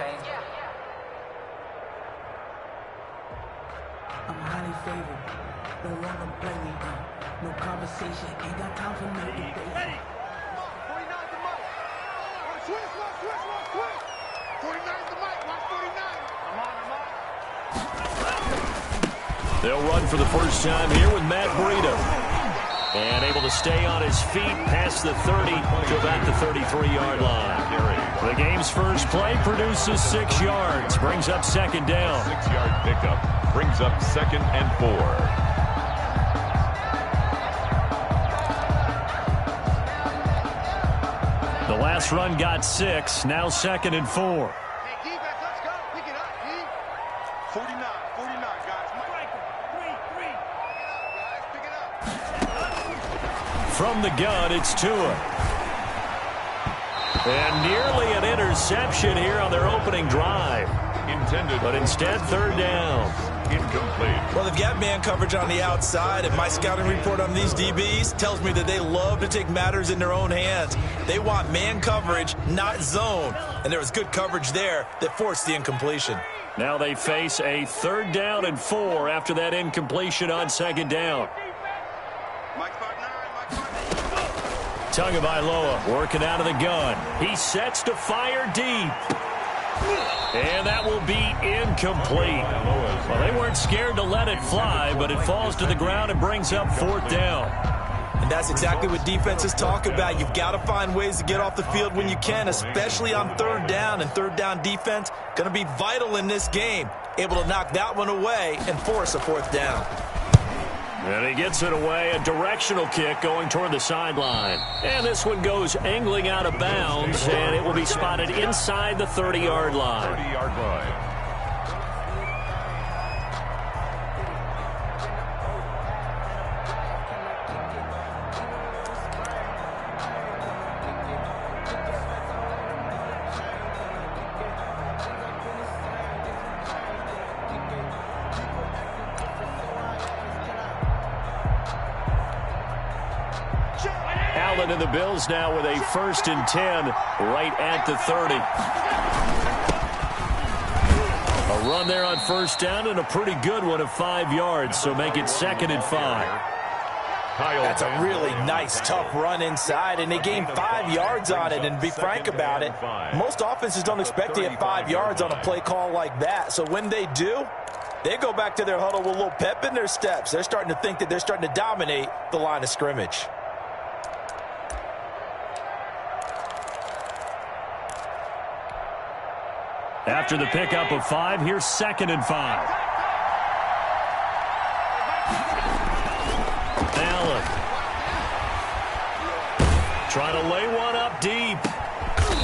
change. I'm highly favored. Don't wanna play me. No conversation. Ain't got time for no debate. Hey! 49 the mic. Switch. 49 the mic. Watch 49. I'm on. They'll run for the first time here with Matt Breida. And able to stay on his feet past the 30 to about the 33-yard line. The game's first play produces 6 yards. Brings up second down. 6-yard pickup. Brings up 2nd and 4. The last run got 6. Now 2nd and 4. Hey, defense, let's go. Pick it up, D. 49, guys. Three. Pick it up. From the gun, it's Tua. And nearly an interception here on their opening drive. Intended. But instead, 3rd down. Incomplete. Well, they've got man coverage on the outside, and my scouting report on these DBs tells me that they love to take matters in their own hands. They want man coverage, not zone. And there was good coverage there that forced the incompletion. Now they face a 3rd down and 4 after that incompletion on 2nd down. Mike 5'9", Tagovailoa working out of the gun. He sets to fire deep. And that will be incomplete. Well, they weren't scared to let it fly, but it falls to the ground and brings up 4th down. And that's exactly what defenses talk about. You've got to find ways to get off the field when you can, especially on 3rd down. And 3rd down defense going to be vital in this game. Able to knock that one away and force a 4th down. And he gets it away, a directional kick going toward the sideline. And this one goes angling out of bounds, and it will be spotted inside the 30-yard line. 30-yard line. Allen and the Bills now with a 1st and 10 right at the 30. A run there on 1st down and a pretty good one of 5 yards, so make it 2nd and 5. That's a really nice, tough run inside, and they gained 5 yards on it. And to be frank about it, most offenses don't expect to get 5 yards on a play call like that. So when they do, they go back to their huddle with a little pep in their steps. They're starting to think that they're starting to dominate the line of scrimmage. After the pickup of 5, here's 2nd and 5. Allen. Trying to lay one up deep.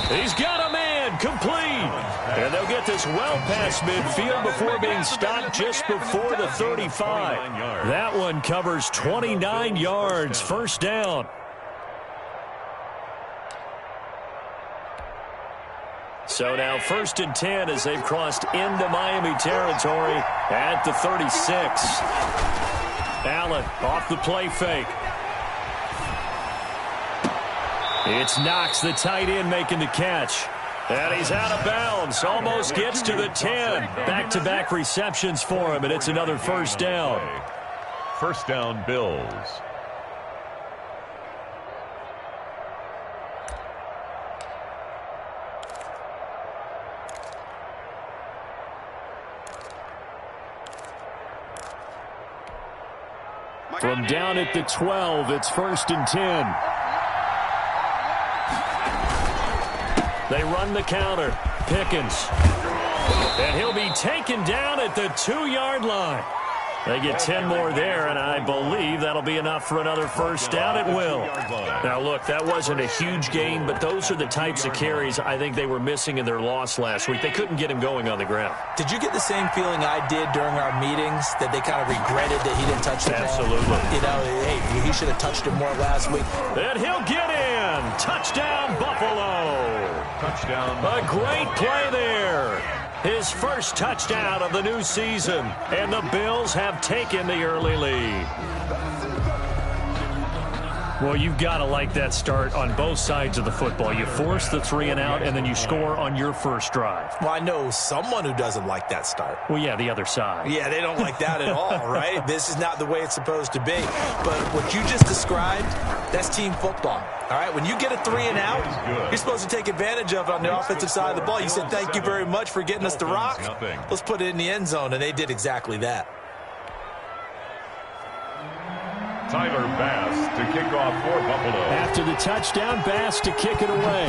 He's got a man, complete. And they'll get this well past midfield before being stopped just before the 35. That one covers 29 yards, 1st down. So now 1st and 10 as they've crossed into Miami territory at the 36. Allen off the play fake. It's Knox, the tight end, making the catch. And he's out of bounds. Almost gets to the 10. Back-to-back receptions for him, and it's another 1st down. 1st down, Bills. From down at the 12, it's 1st and 10. They run the counter. Pickens. And he'll be taken down at the 2-yard line. They get 10 more there, and I believe that'll be enough for another 1st down. It will. Now, look, that wasn't a huge gain, but those are the types of carries I think they were missing in their loss last week. They couldn't get him going on the ground. Did you get the same feeling I did during our meetings, that they kind of regretted that he didn't touch the ball? Absolutely. You know, hey, he should have touched it more last week. And he'll get in. Touchdown, Buffalo. Touchdown. A great play there. His first touchdown of the new season. And the Bills have taken the early lead. Well, you've got to like that start on both sides of the football. You force the 3 and out, and then you score on your first drive. Well, I know someone who doesn't like that start. Well, yeah, the other side. Yeah, they don't like that at all, right? This is not the way it's supposed to be. But what you just described, that's team football. All right, when you get a 3 and out, you're supposed to take advantage of it on the offensive side of the ball. You said, thank you very much for getting us the rock. Let's put it in the end zone, and they did exactly that. Tyler Bass to kick off for Buffalo. After the touchdown, Bass to kick it away.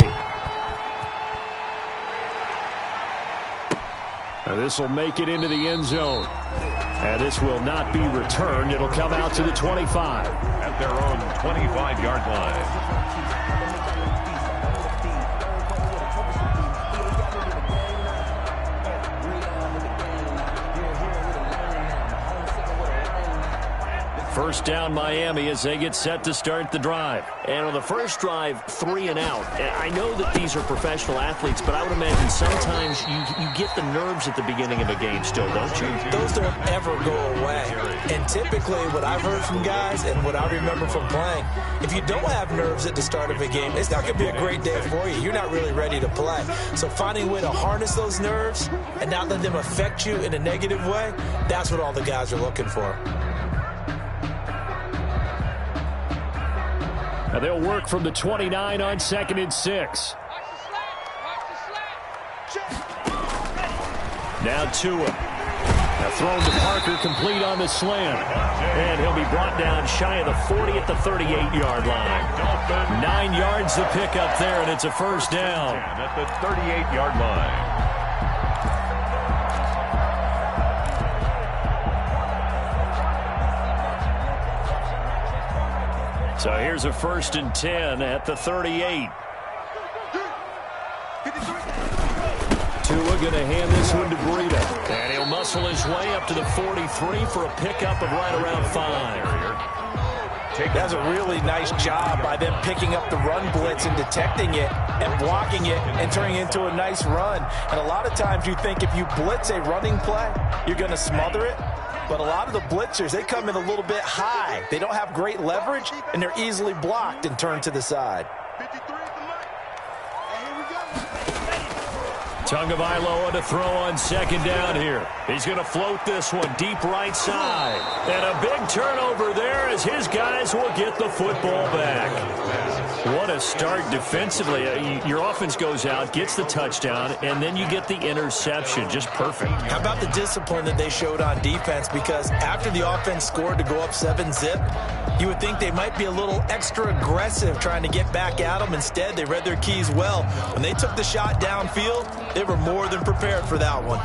This will make it into the end zone. And this will not be returned. It'll come out to the 25. At their own 25-yard line. First down, Miami, as they get set to start the drive. And on the first drive, 3 and out. I know that these are professional athletes, but I would imagine sometimes you get the nerves at the beginning of a game still, don't you? Those don't ever go away. And typically what I've heard from guys and what I remember from playing, if you don't have nerves at the start of a game, it's not going to be a great day for you. You're not really ready to play. So finding a way to harness those nerves and not let them affect you in a negative way, that's what all the guys are looking for. Now they'll work from the 29 on 2nd and 6. Now Tua. Now thrown to Parker, complete on the slant. And he'll be brought down shy of the 40 at the 38-yard line. 9 yards to pick up there, and it's a first down. At the 38-yard line. So here's a 1st and 10 at the 38. Tua going to hand this one to Breida. And he'll muscle his way up to the 43 for a pickup of right around 5. That's a really nice job by them picking up the run blitz and detecting it and blocking it and turning it into a nice run. And a lot of times you think if you blitz a running play, you're going to smother it. But a lot of the blitzers, they come in a little bit high. They don't have great leverage, and they're easily blocked and turned to the side. Tagovailoa to throw on 2nd down here. He's going to float this one deep right side. And a big turnover there as his guys will get the football back. What a start defensively. Your offense goes out, gets the touchdown, and then you get the interception. Just perfect. How about the discipline that they showed on defense? Because after the offense scored to go up 7-zip, you would think they might be a little extra aggressive trying to get back at them. Instead, they read their keys well. When they took the shot downfield, they were more than prepared for that one.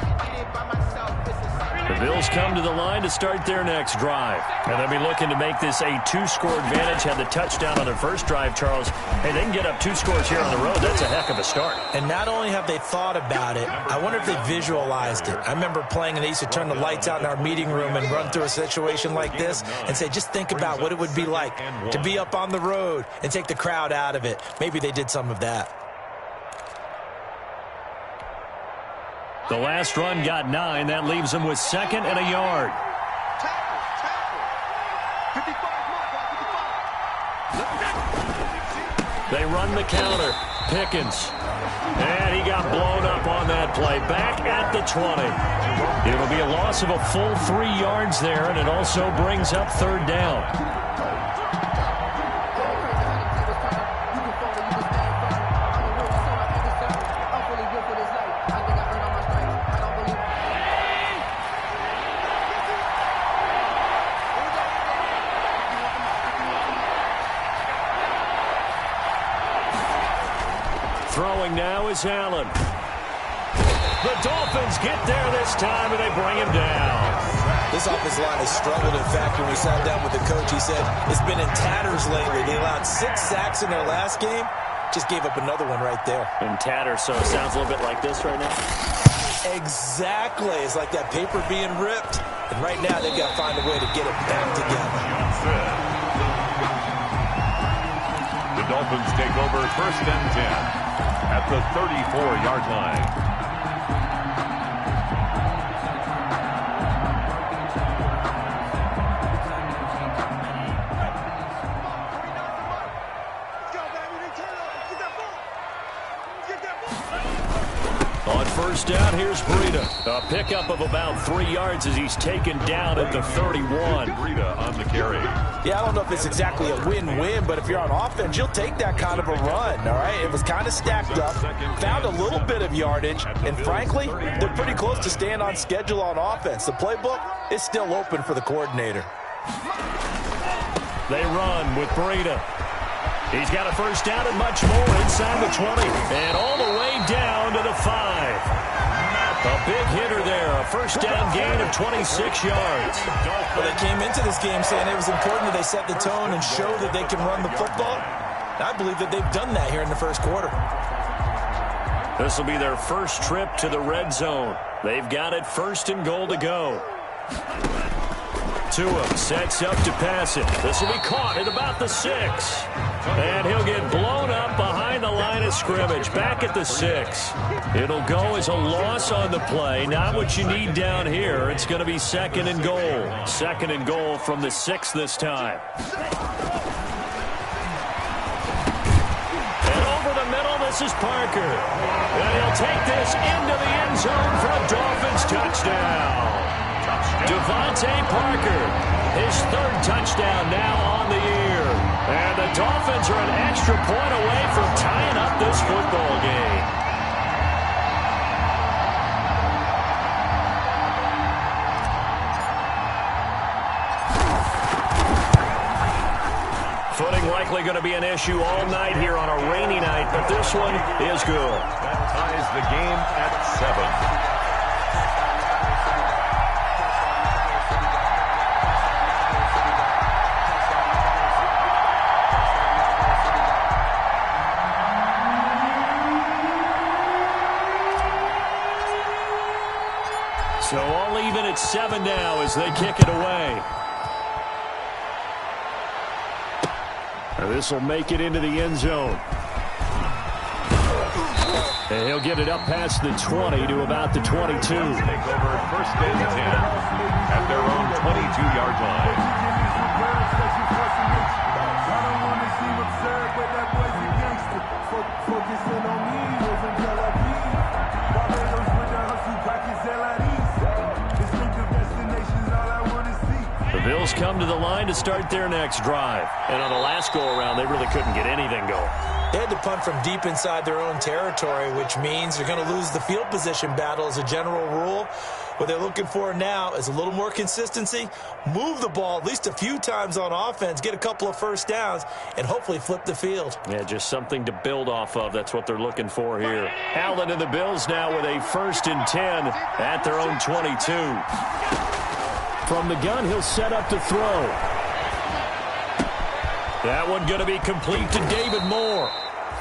The Bills come to the line to start their next drive. And they'll be looking to make this a 2-score advantage. Had the touchdown on their first drive, Charles. Hey, they can get up 2 scores here on the road. That's a heck of a start. And not only have they thought about it, I wonder if they visualized it. I remember playing and they used to turn the lights out in our meeting room and run through a situation like this and say, just think about what it would be like to be up on the road and take the crowd out of it. Maybe they did some of that. The last run got 9. That leaves them with 2nd and a yard. They run the counter. Pickens. And he got blown up on that play. Back at the 20. It'll be a loss of a full 3 yards there, and it also brings up 3rd down. Throwing now is Allen. The Dolphins get there this time, and they bring him down. This offensive line has struggled. In fact, when we sat down with the coach, he said it's been in tatters lately. They allowed 6 sacks in their last game. Just gave up another one right there. In tatters, so it sounds a little bit like this right now? Exactly. It's like that paper being ripped. And right now, they've got to find a way to get it back together. The Dolphins take over 1st and 10 at the 34-yard line. first down. Here's Breida. A pickup of about 3 yards as he's taken down at the 31. Breida on the carry. Yeah, I don't know if it's exactly a win-win, but if you're on offense, you'll take that kind of a run, all right? It was kind of stacked up, found a little bit of yardage, and frankly, they're pretty close to staying on schedule on offense. The playbook is still open for the coordinator. They run with Breida. He's got a first down and much more inside the 20. And all the way down to the 5. A big hitter there. A first down gain of 26 yards. Well, they came into this game saying it was important that they set the tone and show that they can run the football. I believe that they've done that here in the first quarter. This will be their first trip to the red zone. They've got it first and goal to go. Tua sets up to pass it. This will be caught at about the 6. And he'll get blown up behind the line of scrimmage, back at the 6. It'll go as a loss on the play. Not what you need down here. It's going to be second and goal. Second and goal from the 6 this time. And over the middle, this is Parker. And he'll take this into the end zone for a Dolphins touchdown. Devontae Parker, his 3rd touchdown now on the year. And the Dolphins are an extra point away from tying up this football game. Footing likely going to be an issue all night here on a rainy night, but this one is good. That ties the game at 7. So all even at 7 now as they kick it away. This will make it into the end zone. And he'll get it up past the 20 to about the 22. Take over first and 10 at their own 22-yard line. The Bills come to the line to start their next drive. And on the last go-around, they really couldn't get anything going. They had to punt from deep inside their own territory, which means they're going to lose the field position battle as a general rule. What they're looking for now is a little more consistency, move the ball at least a few times on offense, get a couple of first downs, and hopefully flip the field. Yeah, just something to build off of. That's what they're looking for here. Allen and the Bills now with a 1st and 10 at their own 22. From the gun, he'll set up to throw. That one going to be complete to David Moore.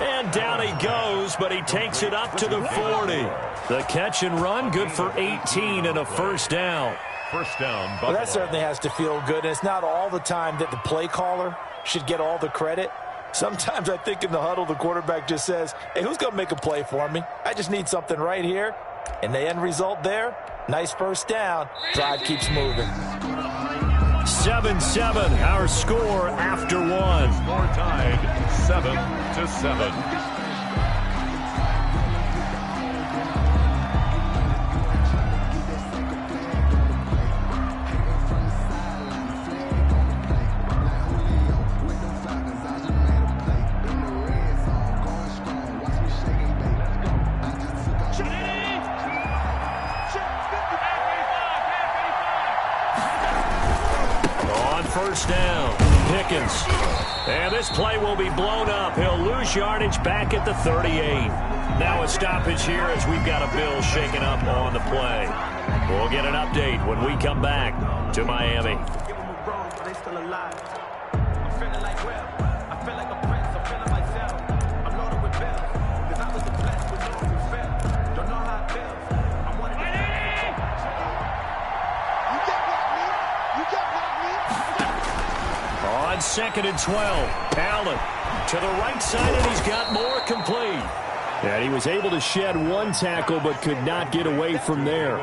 And down he goes, but he takes it up to the 40. The catch and run, good for 18 and a first down. First down, Buffalo. Well, that certainly has to feel good. And it's not all the time that the play caller should get all the credit. Sometimes I think in the huddle, the quarterback just says, hey, who's going to make a play for me? I just need something right here. And the end result there, nice first down. Drive keeps moving. 7-7, our score after 1. Score tied 7-7. First down, Pickens. And this play will be blown up. He'll lose yardage back at the 38. Now a stoppage here as we've got a Bill shaken up on the play. We'll get an update when we come back to Miami. On 2nd and 12, Allen to the right side, and he's got more complete. And he was able to shed one tackle, but could not get away from there.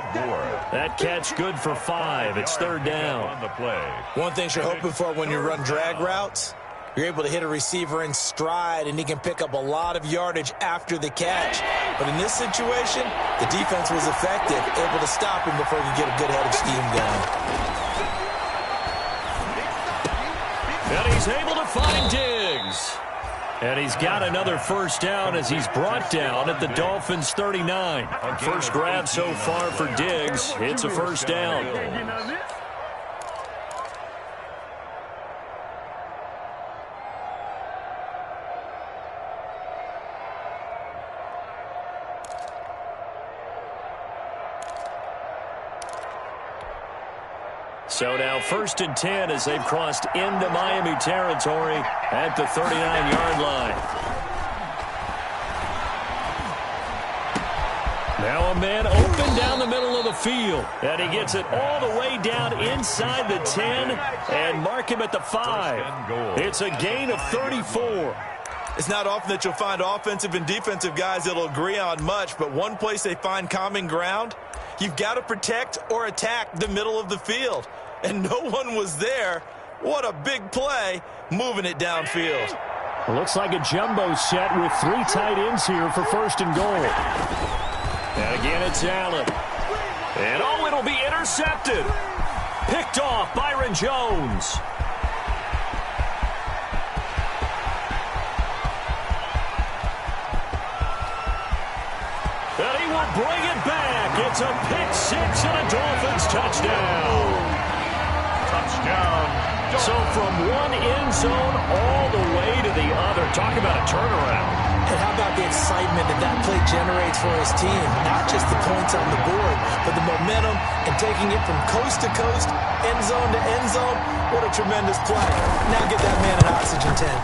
That catch good for 5. It's 3rd down. One thing you're hoping for when you run drag routes, You're able to hit a receiver in stride, and he can pick up a lot of yardage after the catch. But in this situation, the defense was effective, able to stop him before he could get a good head of steam going. And he's able to find Diggs. And he's got another first down as he's brought down at the Dolphins' 39. First grab so far for Diggs. It's a first down. So now 1st and 10 as they've crossed into Miami territory at the 39-yard line. Now a man open down the middle of the field. And he gets it all the way down inside the 10 and mark him at the 5. It's a gain of 34. It's not often that you'll find offensive and defensive guys that will agree on much, but one place they find common ground, you've got to protect or attack the middle of the field. And no one was there. What a big play, moving it downfield. It looks like a jumbo set with 3 tight ends here for 1st and goal. And again, it's Allen. And oh, it'll be intercepted. Picked off Byron Jones. And he will bring it back. It's a pick 6 and a Dolphins touchdown. So from one end zone all the way to the other. Talk about a turnaround. And how about the excitement that that play generates for his team? Not just the points on the board, but the momentum and taking it from coast to coast, end zone to end zone. What a tremendous play. Now get that man an oxygen tank.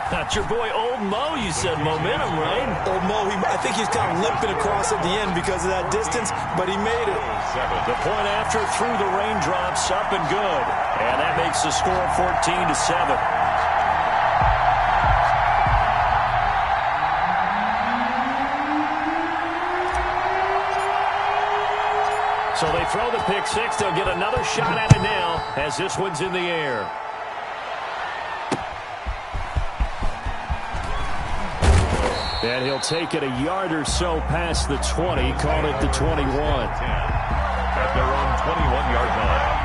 That's your boy Old Mo, you said momentum, right? Old Mo, I think he's kind of limping across at the end because of that distance, but he made it. The point after through the raindrops, up and good. And that makes the score 14-7. So they throw the pick 6. They'll get another shot at it now as this one's in the air. And he'll take it a yard or so past the 20, call it the 21. At their own 21-yard line.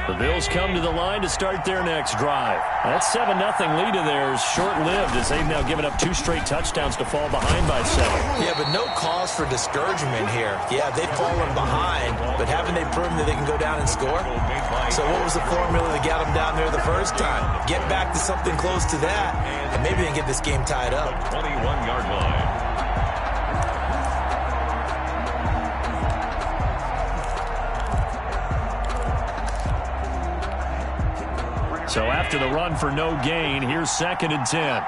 The Bills come to the line to start their next drive. That 7-0 lead of theirs short-lived as they've now given up 2 straight touchdowns to fall behind by 7. Yeah, but no cause for discouragement here. Yeah, they've fallen behind, but haven't they proven that they can go down and score? So what was the formula that got them down there the first time? Get back to something close to that, and maybe they can get this game tied up. 21-yard line. So after the run for no gain, here's 2nd and 10.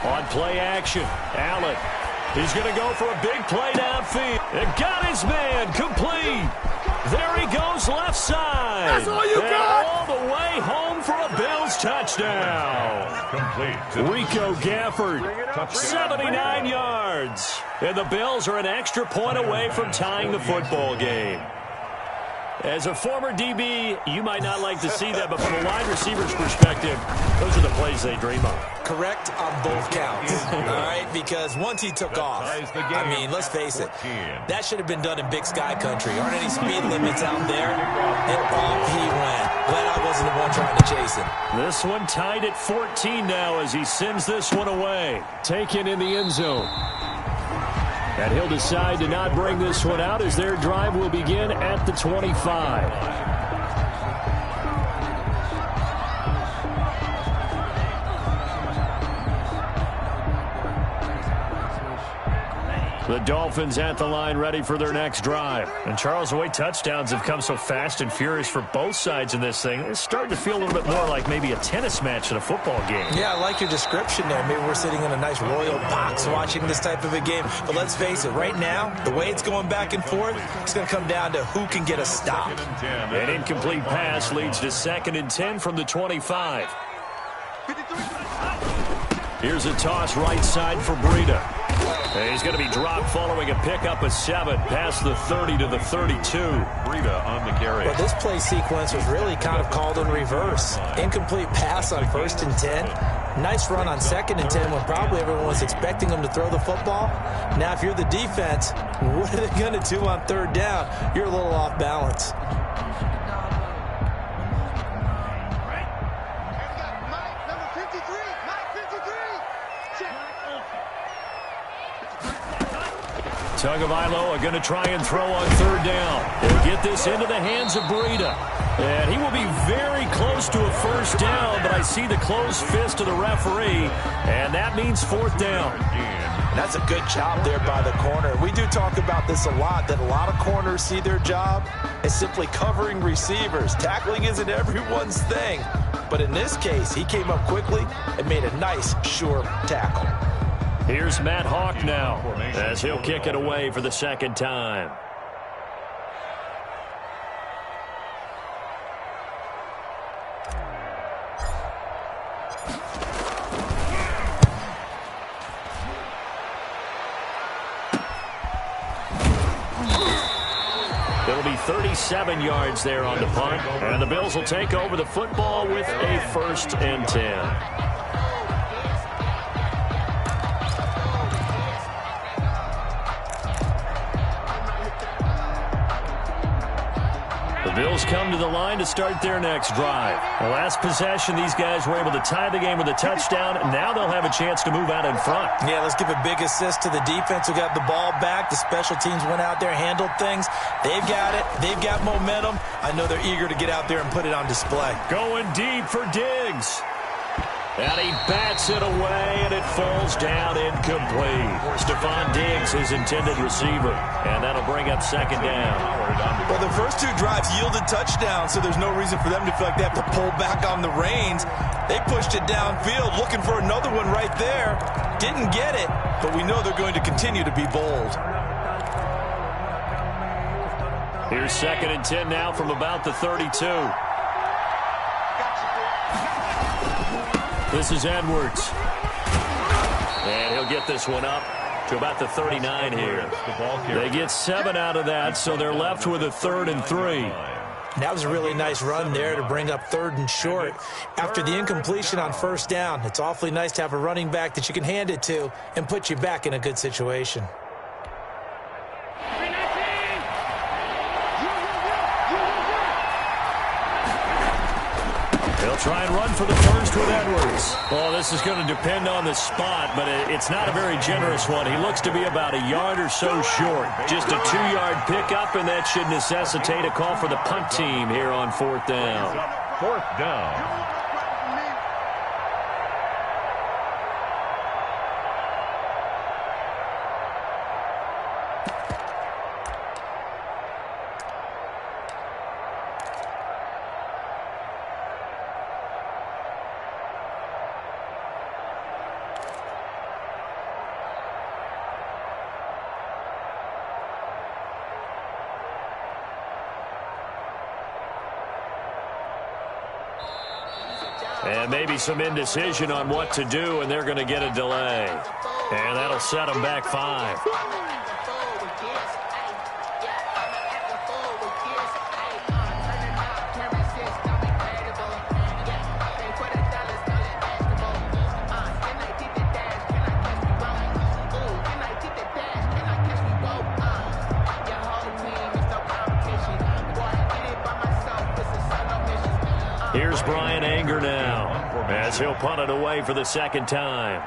On play action, Allen. He's going to go for a big play downfield. And got his man complete. There he goes left side. That's all you got. All the way home for a Bills touchdown. Complete. Rico Gafford, 79 yards. And the Bills are an extra point away from tying the football game. As a former DB, you might not like to see that, but from a wide receiver's perspective, those are the plays they dream of. Correct on both counts, all right? Because once he took off, I mean, let's face it, that should have been done in Big Sky country. Aren't any speed limits out there? And off he went. Glad I wasn't the one trying to chase him. This one tied at 14 now as he sends this one away. Taken in the end zone. And he'll decide to not bring this one out as their drive will begin at the 25. The Dolphins at the line ready for their next drive. And Charles, the way touchdowns have come so fast and furious for both sides in this thing, it's starting to feel a little bit more like maybe a tennis match in a football game. Yeah, I like your description there. Maybe we're sitting in a nice royal box watching this type of a game. But let's face it, right now, the way it's going back and forth, it's going to come down to who can get a stop. An incomplete pass leads to 2nd and 10 from the 25. Here's a toss right side for Breida. And he's going to be dropped following a pickup of 7 past the 30 to the 32. Breida on the carry. Well, this play sequence was really kind of called in reverse. Incomplete pass on 1st and 10. Nice run on 2nd and 10 when probably everyone was expecting him to throw the football. Now, if you're the defense, what are they going to do on 3rd down? You're a little off balance. Tagovailoa are going to try and throw on 3rd down. He'll get this into the hands of Breida. And he will be very close to a 1st down, but I see the closed fist of the referee, and that means 4th down. And that's a good job there by the corner. We do talk about this a lot, that a lot of corners see their job as simply covering receivers. Tackling isn't everyone's thing. But in this case, he came up quickly and made a nice, sure tackle. Here's Matt Hawk now as he'll kick it away for the 2nd time. It'll be 37 yards there on the punt, and the Bills will take over the football with a 1st and 10. The Bills come to the line to start their next drive. The last possession, these guys were able to tie the game with a touchdown, and now they'll have a chance to move out in front. Yeah, let's give a big assist to the defense who got the ball back. The special teams went out there, handled things. They've got it. They've got momentum. I know they're eager to get out there and put it on display. Going deep for Diggs. And he bats it away, and it falls down incomplete. Stephon Diggs, his intended receiver. And that'll bring up 2nd down. Well, the first 2 drives yielded touchdowns, so there's no reason for them to feel like they have to pull back on the reins. They pushed it downfield, looking for another one right there. Didn't get it, but we know they're going to continue to be bold. Here's 2nd and 10 now from about the 32. This is Edwards. And he'll get this one up to about the 39 here. They get 7 out of that, so they're left with a 3rd and 3. That was a really nice run there to bring up 3rd and short. After the incompletion on 1st down, it's awfully nice to have a running back that you can hand it to and put you back in a good situation. They'll try and run for the 1st with Edwards. Well, this is going to depend on the spot, but it's not a very generous one. He looks to be about a yard or so short. Just a 2-yard pickup, and that should necessitate a call for the punt team here on 4th down. 4th down. And maybe some indecision on what to do, and they're going to get a delay. And that'll set them back 5. Here's Brian Anger now as he'll punt it away for the 2nd time.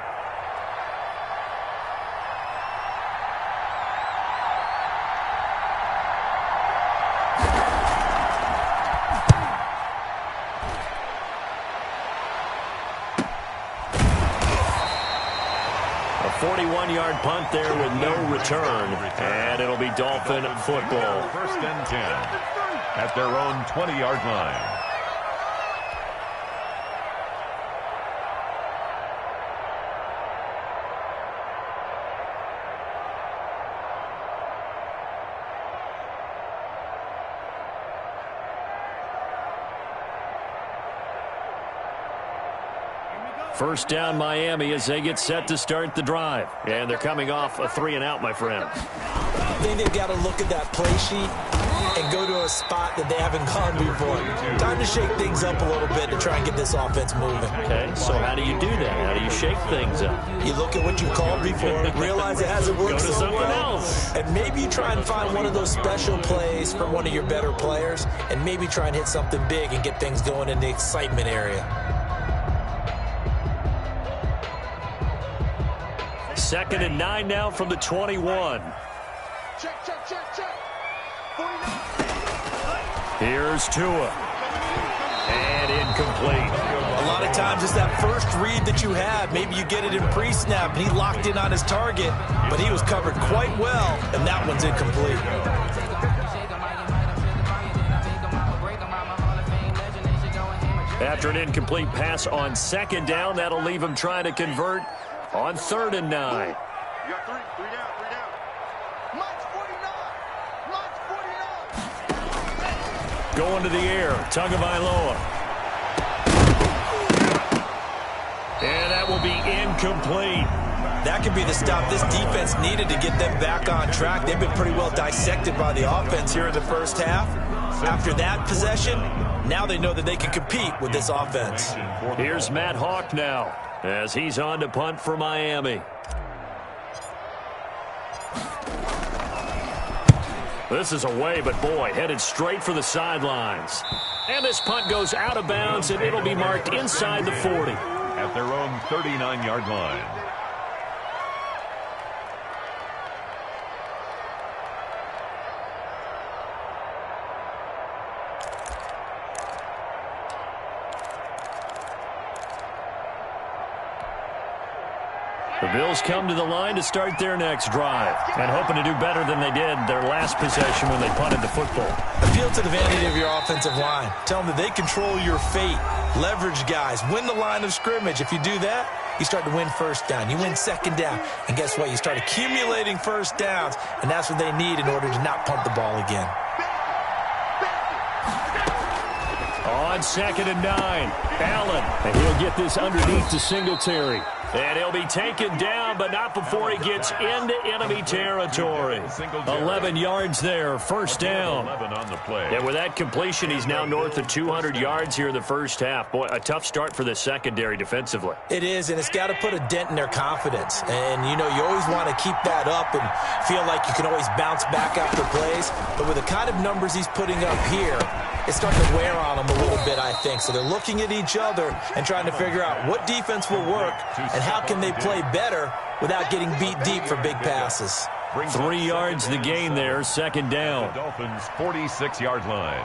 41-yard punt there with no return, and it'll be Dolphin football. First and 10 at their own 20-yard line. First down, Miami, as they get set to start the drive. And they're coming off a 3-and-out, my friend. I think they've got to look at that play sheet and go to a spot that they haven't gone before. Time to shake things up a little bit to try and get this offense moving. Okay, so how do you do that? How do you shake things up? You look at what you called before, realize it hasn't worked Go to so something well, else. and maybe you try and find one of those special plays from one of your better players, and maybe try and hit something big and get things going in the excitement area. Second and 9 now from the 21. Check. 49. Here's Tua. And incomplete. A lot of times it's that first read that you have. Maybe you get it in pre-snap, and he locked in on his target, but he was covered quite well, and that one's incomplete. After an incomplete pass on second down, that'll leave him trying to convert on 3rd and 9. You got three down. Mike's 49. Going to the air, Tagovailoa. And that will be incomplete. That could be the stop this defense needed to get them back on track. They've been pretty well dissected by the offense here in the first half. After that possession, now they know that they can compete with this offense. Here's Matt Hawk now, as he's on to punt for Miami. This is away, but boy, headed straight for the sidelines. And this punt goes out of bounds, and it'll be marked inside the 40. At their own 39-yard line. The Bills come to the line to start their next drive, and hoping to do better than they did their last possession when they punted the football. Appeal to the vanity of your offensive line. Tell them that they control your fate. Leverage guys. Win the line of scrimmage. If you do that, you start to win first down. You win second down. And guess what? You start accumulating first downs, and that's what they need in order to not punt the ball again. On 2nd and 9, Allen, and he'll get this underneath to Singletary. And he'll be taken down, but not before he gets into enemy territory. 11 yards there, first down. And with that completion, he's now north of 200 yards here in the first half. Boy, a tough start for the secondary defensively. It is, and it's got to put a dent in their confidence. And, you know, you always want to keep that up and feel like you can always bounce back after plays. But with the kind of numbers he's putting up here, it's starting to wear on them a little bit, I think. So they're looking at each other and trying to figure out what defense will work and how can they play better without getting beat deep for big passes. 3 yards the gain there, second down. The Dolphins' 46-yard line.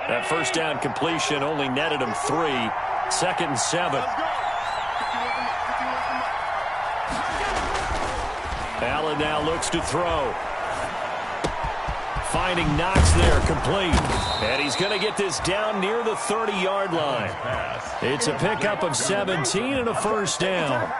That first down completion only netted him 3. 2nd and 7. Allen now looks to throw. Finding Knox there, complete. And he's going to get this down near the 30-yard line. It's a pickup of 17 and a first down.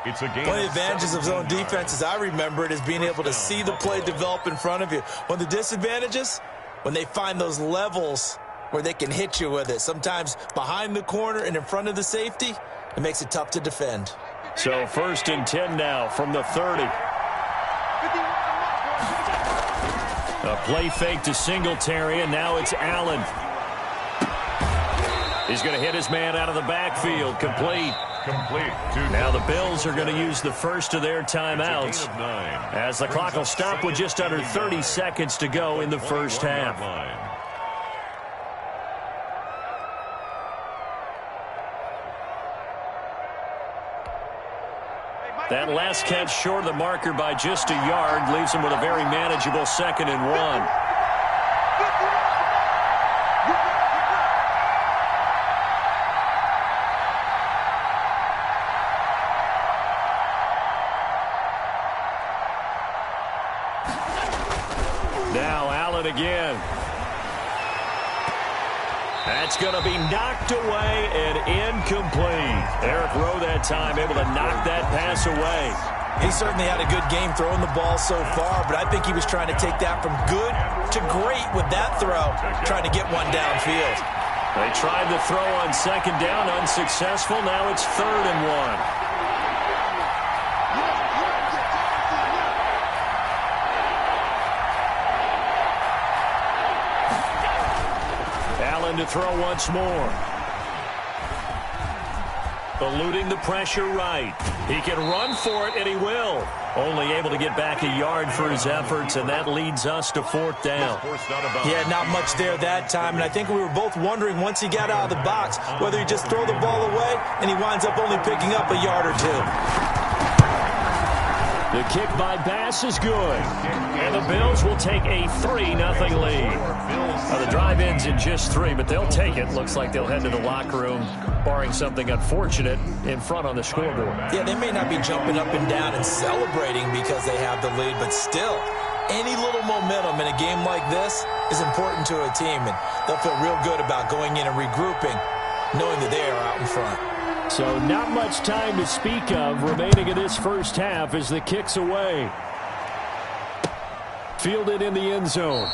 It's a game. One of the advantages of zone defense, as I remember it, is being able to see the play develop in front of you. One of the disadvantages, when they find those levels where they can hit you with it. Sometimes behind the corner and in front of the safety, it makes it tough to defend. So 1st and 10 now from the 30. A play fake to Singletary, and now it's Allen. He's going to hit his man out of the backfield. Complete. Now the Bills are going to use the first of their timeouts as the clock will stop with just under 30 seconds to go in the first half. That last catch short of the marker by just a yard leaves him with a very manageable 2nd and 1. That's going to be knocked away and incomplete. Eric Rowe that time able to knock that pass away. He certainly had a good game throwing the ball so far, but I think he was trying to take that from good to great with that throw, trying to get one downfield. They tried the throw on second down, unsuccessful. Now it's 3rd and 1. To throw once more. Eluding the pressure right. He can run for it, and he will. Only able to get back a yard for his efforts, and that leads us to 4th down. Yeah, not much there that time, and I think we were both wondering once he got out of the box whether he just throw the ball away, and he winds up only picking up a yard or 2. The kick by Bass is good. And the Bills will take a 3-0 lead. Now, the drive ends in just 3, but they'll take it. Looks like they'll head to the locker room, barring something unfortunate, in front on the scoreboard. Yeah, they may not be jumping up and down and celebrating because they have the lead, but still, any little momentum in a game like this is important to a team, and they'll feel real good about going in and regrouping, knowing that they are out in front. So not much time to speak of remaining in this first half as the kick's away. Fielded in the end zone.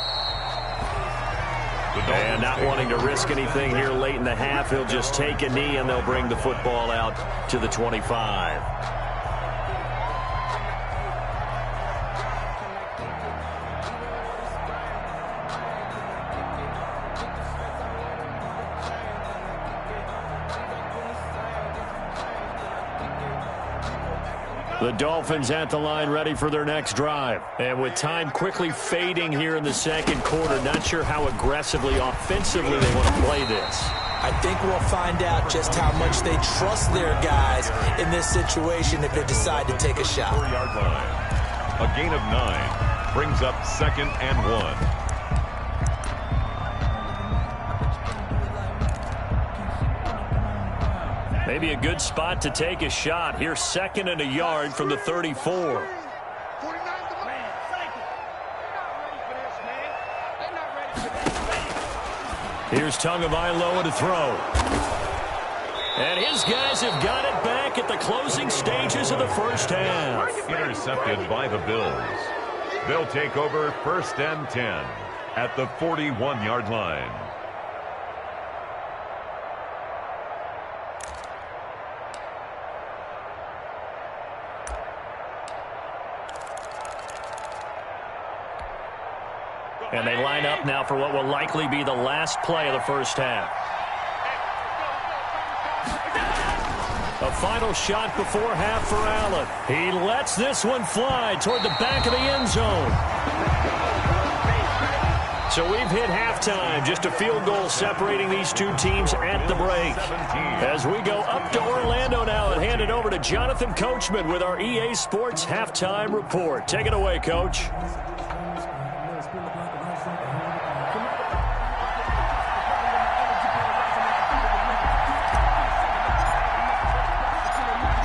And not wanting to risk anything here late in the half, he'll just take a knee and they'll bring the football out to the 25. The Dolphins at the line ready for their next drive. And with time quickly fading here in the second quarter, not sure how aggressively, offensively they want to play this. I think we'll find out just how much they trust their guys in this situation if they decide to take a shot. 4-yard line. A gain of 9 brings up 2nd and 1. Maybe a good spot to take a shot. Here's 2nd and a yard from the 34. Here's Tagovailoa to throw. And his guys have got it back at the closing stages of the first half. Intercepted by the Bills. They'll take over 1st and 10 at the 41-yard line. And they line up now for what will likely be the last play of the first half. A final shot before half for Allen. He lets this one fly toward the back of the end zone. So we've hit halftime. Just a field goal separating these two teams at the break. As we go up to Orlando now and hand it over to Jonathan Coachman with our EA Sports Halftime Report. Take it away, Coach.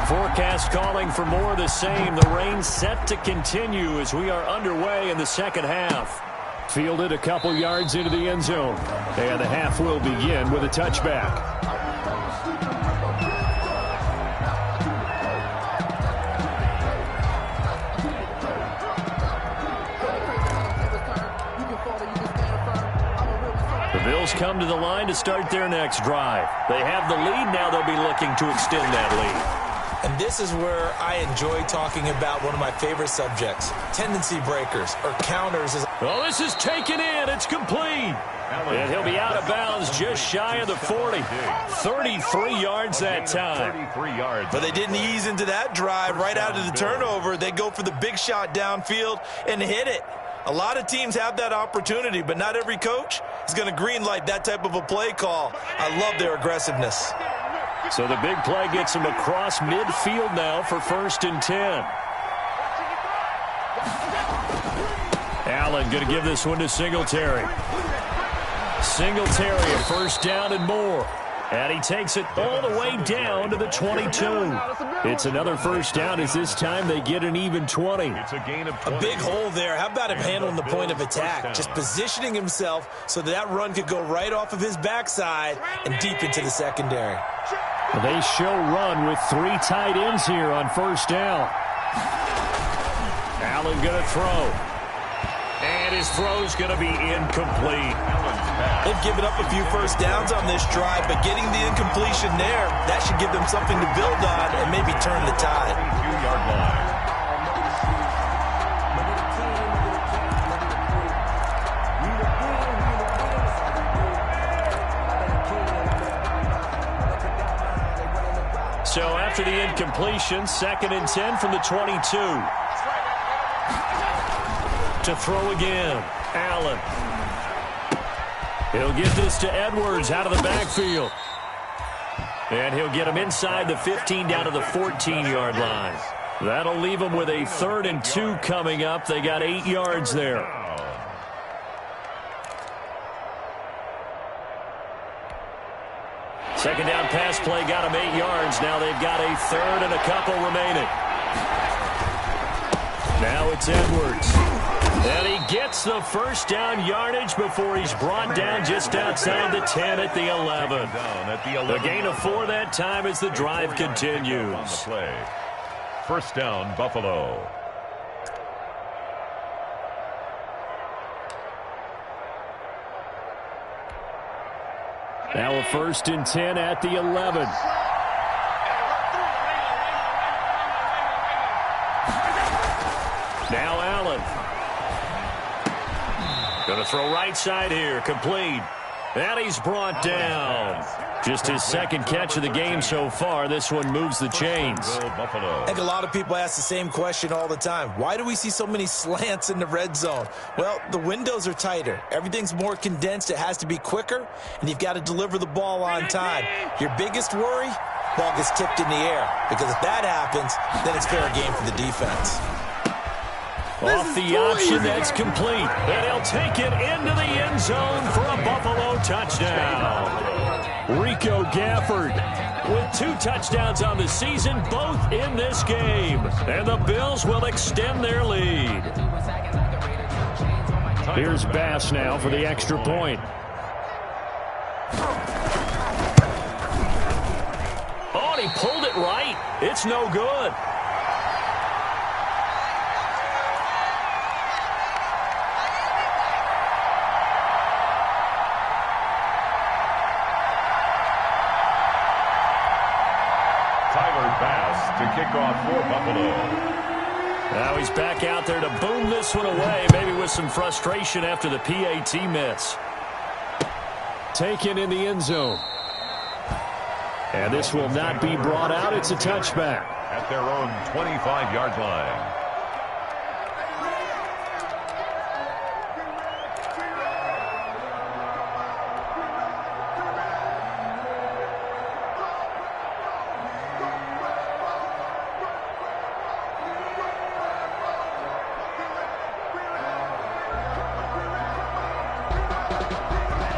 Forecast calling for more of the same. The rain set to continue as we are underway in the second half. Fielded a couple yards into the end zone. And the half will begin with a touchback. The Bills come to the line to start their next drive. They have the lead now. They'll be looking to extend that lead. And this is where I enjoy talking about one of my favorite subjects, tendency breakers or counters. Oh, this is taken in. It's complete. And he'll be out of bounds just shy of the 40. 33 yards that time. 33 yards. But they didn't ease into that drive right out of the turnover. They go for the big shot downfield and hit it. A lot of teams have that opportunity, but not every coach is going to greenlight that type of a play call. I love their aggressiveness. So the big play gets him across midfield now for 1st and 10. Allen going to give this one to Singletary. Singletary, a 1st down and more. And he takes it all the way down to the 22. It's another first down as this time they get an even 20. It's a gain of 20. A big hole there. How about him handling the point of attack? Just positioning himself so that run could go right off of his backside and deep into the secondary. They show run with 3 tight ends here on first down. Allen going to throw. And his throw's going to be incomplete. They've given up a few first downs on this drive, but getting the incompletion there, that should give them something to build on and maybe turn the tide. 2-yard line. So after the incompletion, 2nd and 10 from the 22. To throw again, Allen. He'll get this to Edwards out of the backfield. And he'll get him inside the 15 down to the 14-yard line. That'll leave him with a 3rd and 2 coming up. They got 8 yards there. Second down pass play got him 8 yards. Now they've got a 3rd and a couple remaining. Now it's Edwards. And he gets the first down yardage before he's brought down just outside the 10 at the 11. The gain of 4 that time as the drive continues. First down, Buffalo. Now a 1st and 10 at the 11. Now Allen. Going to throw right side here. Complete. And he's brought down. Just his 2nd catch of the game so far. This one moves the chains. I think a lot of people ask the same question all the time. Why do we see so many slants in the red zone? Well, the windows are tighter. Everything's more condensed. It has to be quicker, and you've got to deliver the ball on time. Your biggest worry? Ball gets tipped in the air. Because if that happens, then it's fair game for the defense. Off the option, that's complete. And he'll take it into the end zone for a Buffalo touchdown. Rico Gafford with 2 touchdowns on the season, both in this game. And the Bills will extend their lead. Here's Bass now for the extra point. Oh, and he pulled it right. It's no good. To kick off for Buffalo. Now he's back out there to boom this one away, maybe with some frustration after the PAT miss. Taken in the end zone. And this will not be brought out. It's a touchback. At their own 25-yard line.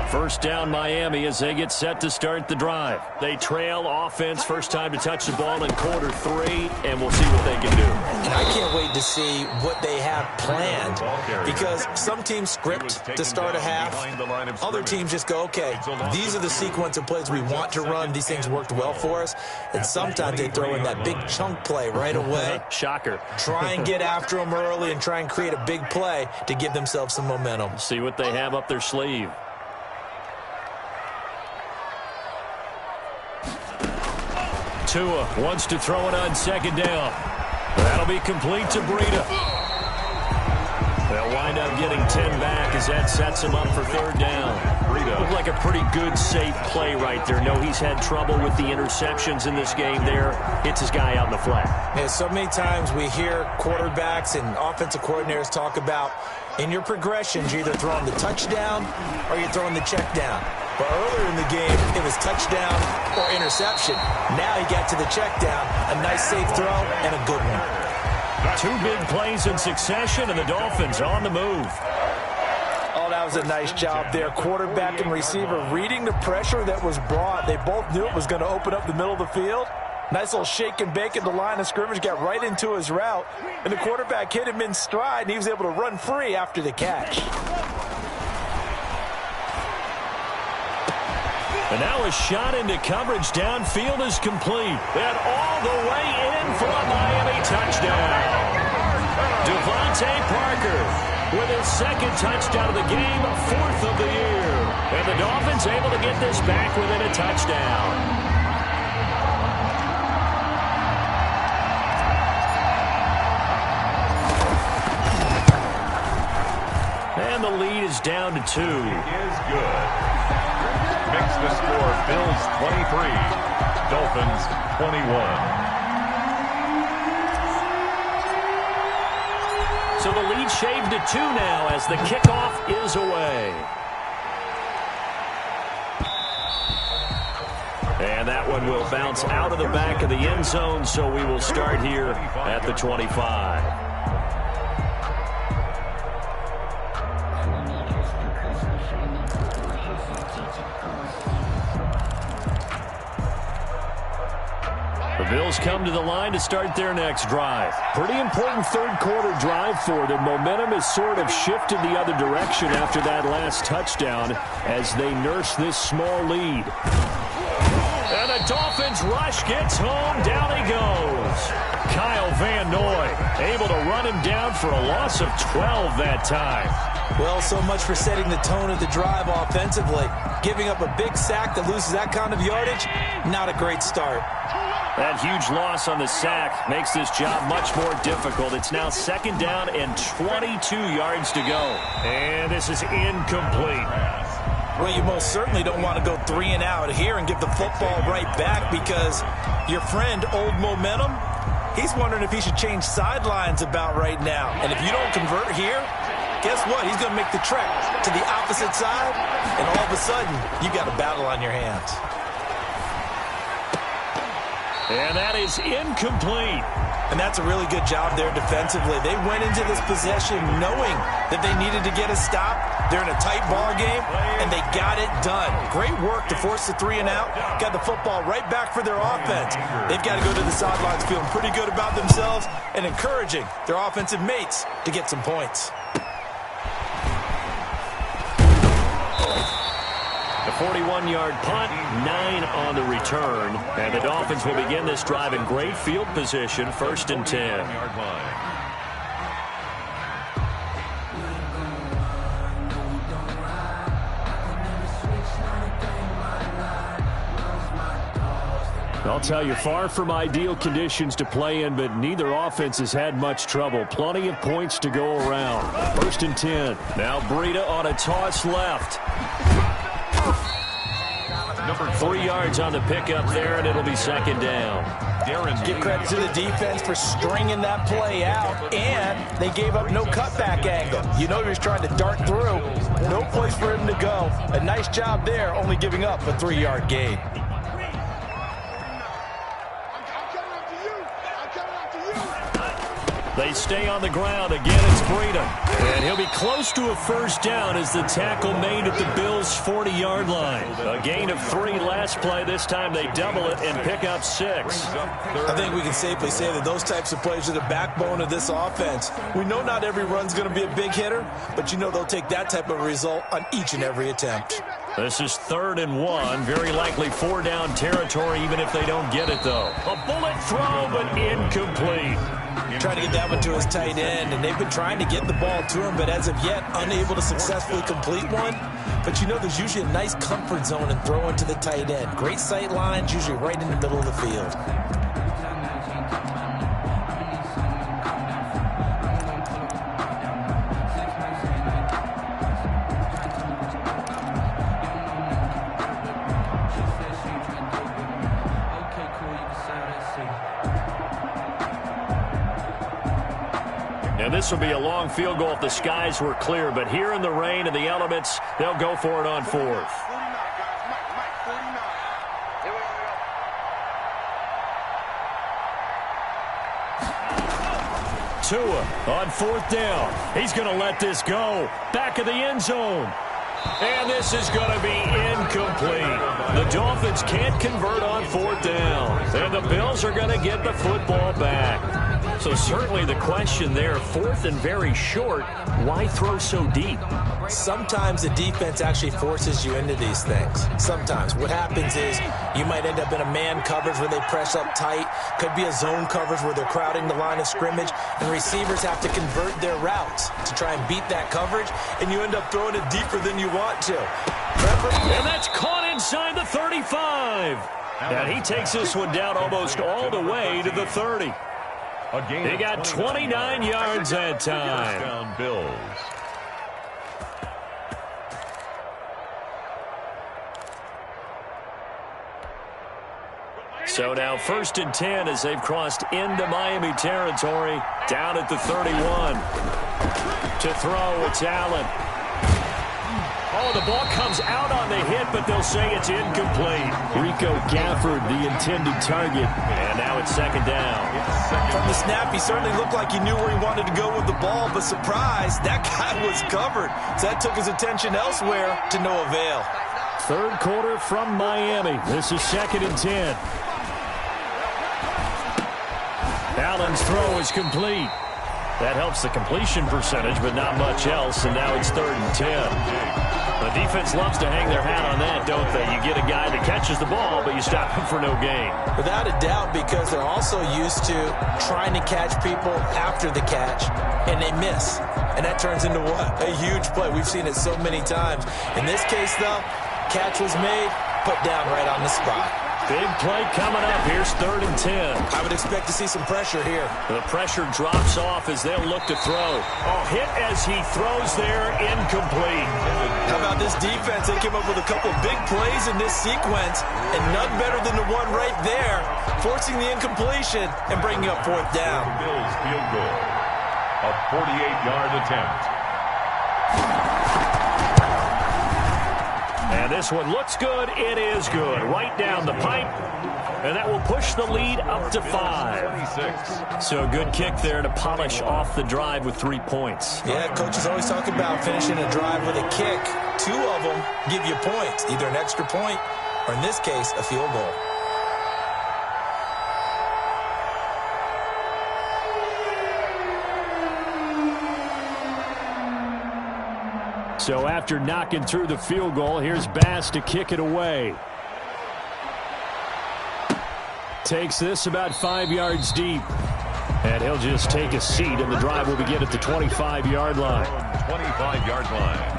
First down Miami as they get set to start the drive. They trail offense, first time to touch the ball in quarter 3, and we'll see what they can do. And I can't wait to see what they have planned, because some teams script to start a half. Other teams just go, okay, these are the sequence of plays we want to run. These things worked well for us. And sometimes they throw in that big chunk play right away. Shocker. Try and get after them early and try and create a big play to give themselves some momentum. See what they have up their sleeve. Tua wants to throw it on 2nd down. That'll be complete to Breida. They'll wind up getting 10 back as that sets him up for 3rd down. Breida looked like a pretty good, safe play right there. No, he's had trouble with the interceptions in this game there. Hits his guy out in the flat. Yeah, so many times we hear quarterbacks and offensive coordinators talk about in your progressions, you're either throwing the touchdown or you're throwing the check down. But earlier in the game, it was touchdown or interception. Now he got to the check down, a nice safe throw, and a good one. 2 big plays in succession, and the Dolphins on the move. Oh, that was a nice job there. Quarterback and receiver reading the pressure that was brought. They both knew it was going to open up the middle of the field. Nice little shake and bake at the line of scrimmage, got right into his route, and the quarterback hit him in stride, and he was able to run free after the catch. And now a shot into coverage downfield is complete. And all the way in for a Miami touchdown. Devontae Parker with his second touchdown of the game, fourth of the year. And the Dolphins able to get this back within a touchdown. And the lead is down to 2. It is good. Makes the score Bills 23, Dolphins 21. So the lead shaved to 2 now as the kickoff is away. And that one will bounce out of the back of the end zone, so we will start here at the 25. The Bills come to the line to start their next drive. Pretty important third quarter drive for them. Momentum has sort of shifted the other direction after that last touchdown as they nurse this small lead. And the Dolphins rush gets home. Down he goes. Kyle Van Noy able to run him down for a loss of 12 that time. Well, so much for setting the tone of the drive offensively. Giving up a big sack that loses that kind of yardage, not a great start. That huge loss on the sack makes this job much more difficult. It's now second down and 22 yards to go. And this is incomplete. Well, you most certainly don't want to go 3 and out here and give the football right back because your friend, Old Momentum, he's wondering if he should change sidelines about right now. And if you don't convert here, guess what? He's going to make the trek to the opposite side, and all of a sudden, you got a battle on your hands. And that is incomplete. And that's a really good job there defensively. They went into this possession knowing that they needed to get a stop. They're in a tight ball game, and they got it done. Great work to force the 3 and out. Got the football right back for their offense. They've got to go to the sidelines feeling pretty good about themselves and encouraging their offensive mates to get some points. The 41-yard punt, 9 on the return. And the Dolphins will begin this drive in great field position, 1st and 10. I'll tell you, far from ideal conditions to play in, but neither offense has had much trouble. Plenty of points to go around. 1st and 10. Now Breida on a toss left. 3 yards on the pickup there, and it'll be 2nd down. Give credit to the defense for stringing that play out, and they gave up no cutback angle. You know he was trying to dart through. No place for him to go. A nice job there, only giving up a 3-yard gain. They stay on the ground. Again, it's Breida. And he'll be close to a 1st down as the tackle made at the Bills' 40-yard line. A gain of 3 last play. This time they double it and pick up 6. I think we can safely say that those types of plays are the backbone of this offense. We know not every run's going to be a big hitter, but you know they'll take that type of result on each and every attempt. This is 3rd and 1. Very likely 4-down territory, even if they don't get it, though. A bullet throw, but incomplete. Trying to get that one to his tight end, and they've been trying to get the ball to him, but as of yet, unable to successfully complete one. But you know there's usually a nice comfort zone in throwing to the tight end. Great sight lines, usually right in the middle of the field. And this will be a long field goal if the skies were clear. But here in the rain and the elements, they'll go for it on 4th. 49, guys. Mike, 49. Here we go. Tua on 4th down. He's going to let this go. Back of the end zone. And this is going to be incomplete. The Dolphins can't convert on 4th down. And the Bills are going to get the football back. So certainly the question there, 4th and very short, why throw so deep? Sometimes the defense actually forces you into these things. Sometimes. What happens is you might end up in a man coverage where they press up tight. Could be a zone coverage where they're crowding the line of scrimmage. And receivers have to convert their routes to try and beat that coverage. And you end up throwing it deeper than you want to. And that's caught inside the 35. And he takes this one down almost all the way to the 30. He got 29 yards that time. Down Bills. So now 1st and 10 as they've crossed into Miami territory. Down at the 31. To throw, it's Allen. Oh, the ball comes out on the hit, but they'll say it's incomplete. Rico Gafford, the intended target. And now it's 2nd down. From the snap, he certainly looked like he knew where he wanted to go with the ball, but surprise, that guy was covered. So that took his attention elsewhere to no avail. 3rd quarter from Miami. This is 2nd and 10. Allen's throw is complete. That helps the completion percentage, but not much else, and now it's 3rd and 10. The defense loves to hang their hat on that, don't they? You get a guy that catches the ball, but you stop him for no gain. Without a doubt, because they're also used to trying to catch people after the catch, and they miss. And that turns into what? A huge play. We've seen it so many times. In this case, though, catch was made, put down right on the spot. Big play coming up. Here's 3rd and 10. I would expect to see some pressure here. The pressure drops off as they'll look to throw. Oh, hit as he throws there, incomplete. How about this defense? They came up with a couple of big plays in this sequence, and none better than the one right there, forcing the incompletion and bringing up 4th down. Bills field goal. A 48-yard attempt. And this one looks good. It is good. Right down the pipe. And that will push the lead up to 5. So a good kick there to polish off the drive with 3 points. Yeah, coaches always talk about finishing a drive with a kick. 2 of them give you points, either an extra point or, in this case, a field goal. So after knocking through the field goal, here's Bass to kick it away. Takes this about 5 yards deep. And he'll just take a seat, and the drive will begin at the 25-yard line. 25-yard line.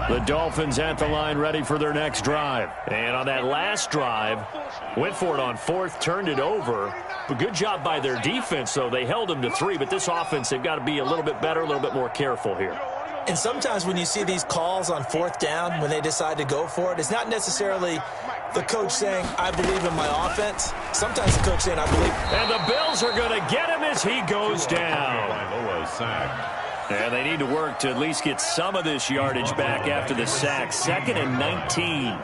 The Dolphins at the line ready for their next drive. And on that last drive, went for it on 4th, turned it over. But good job by their defense, though. They held them to 3, but this offense, they've got to be a little bit better, a little bit more careful here. And sometimes when you see these calls on 4th down, when they decide to go for it, it's not necessarily the coach saying, I believe in my offense. Sometimes the coach saying, I believe. And the Bills are going to get him as he goes down. And they need to work to at least get some of this yardage back after the sack. 2nd and 19.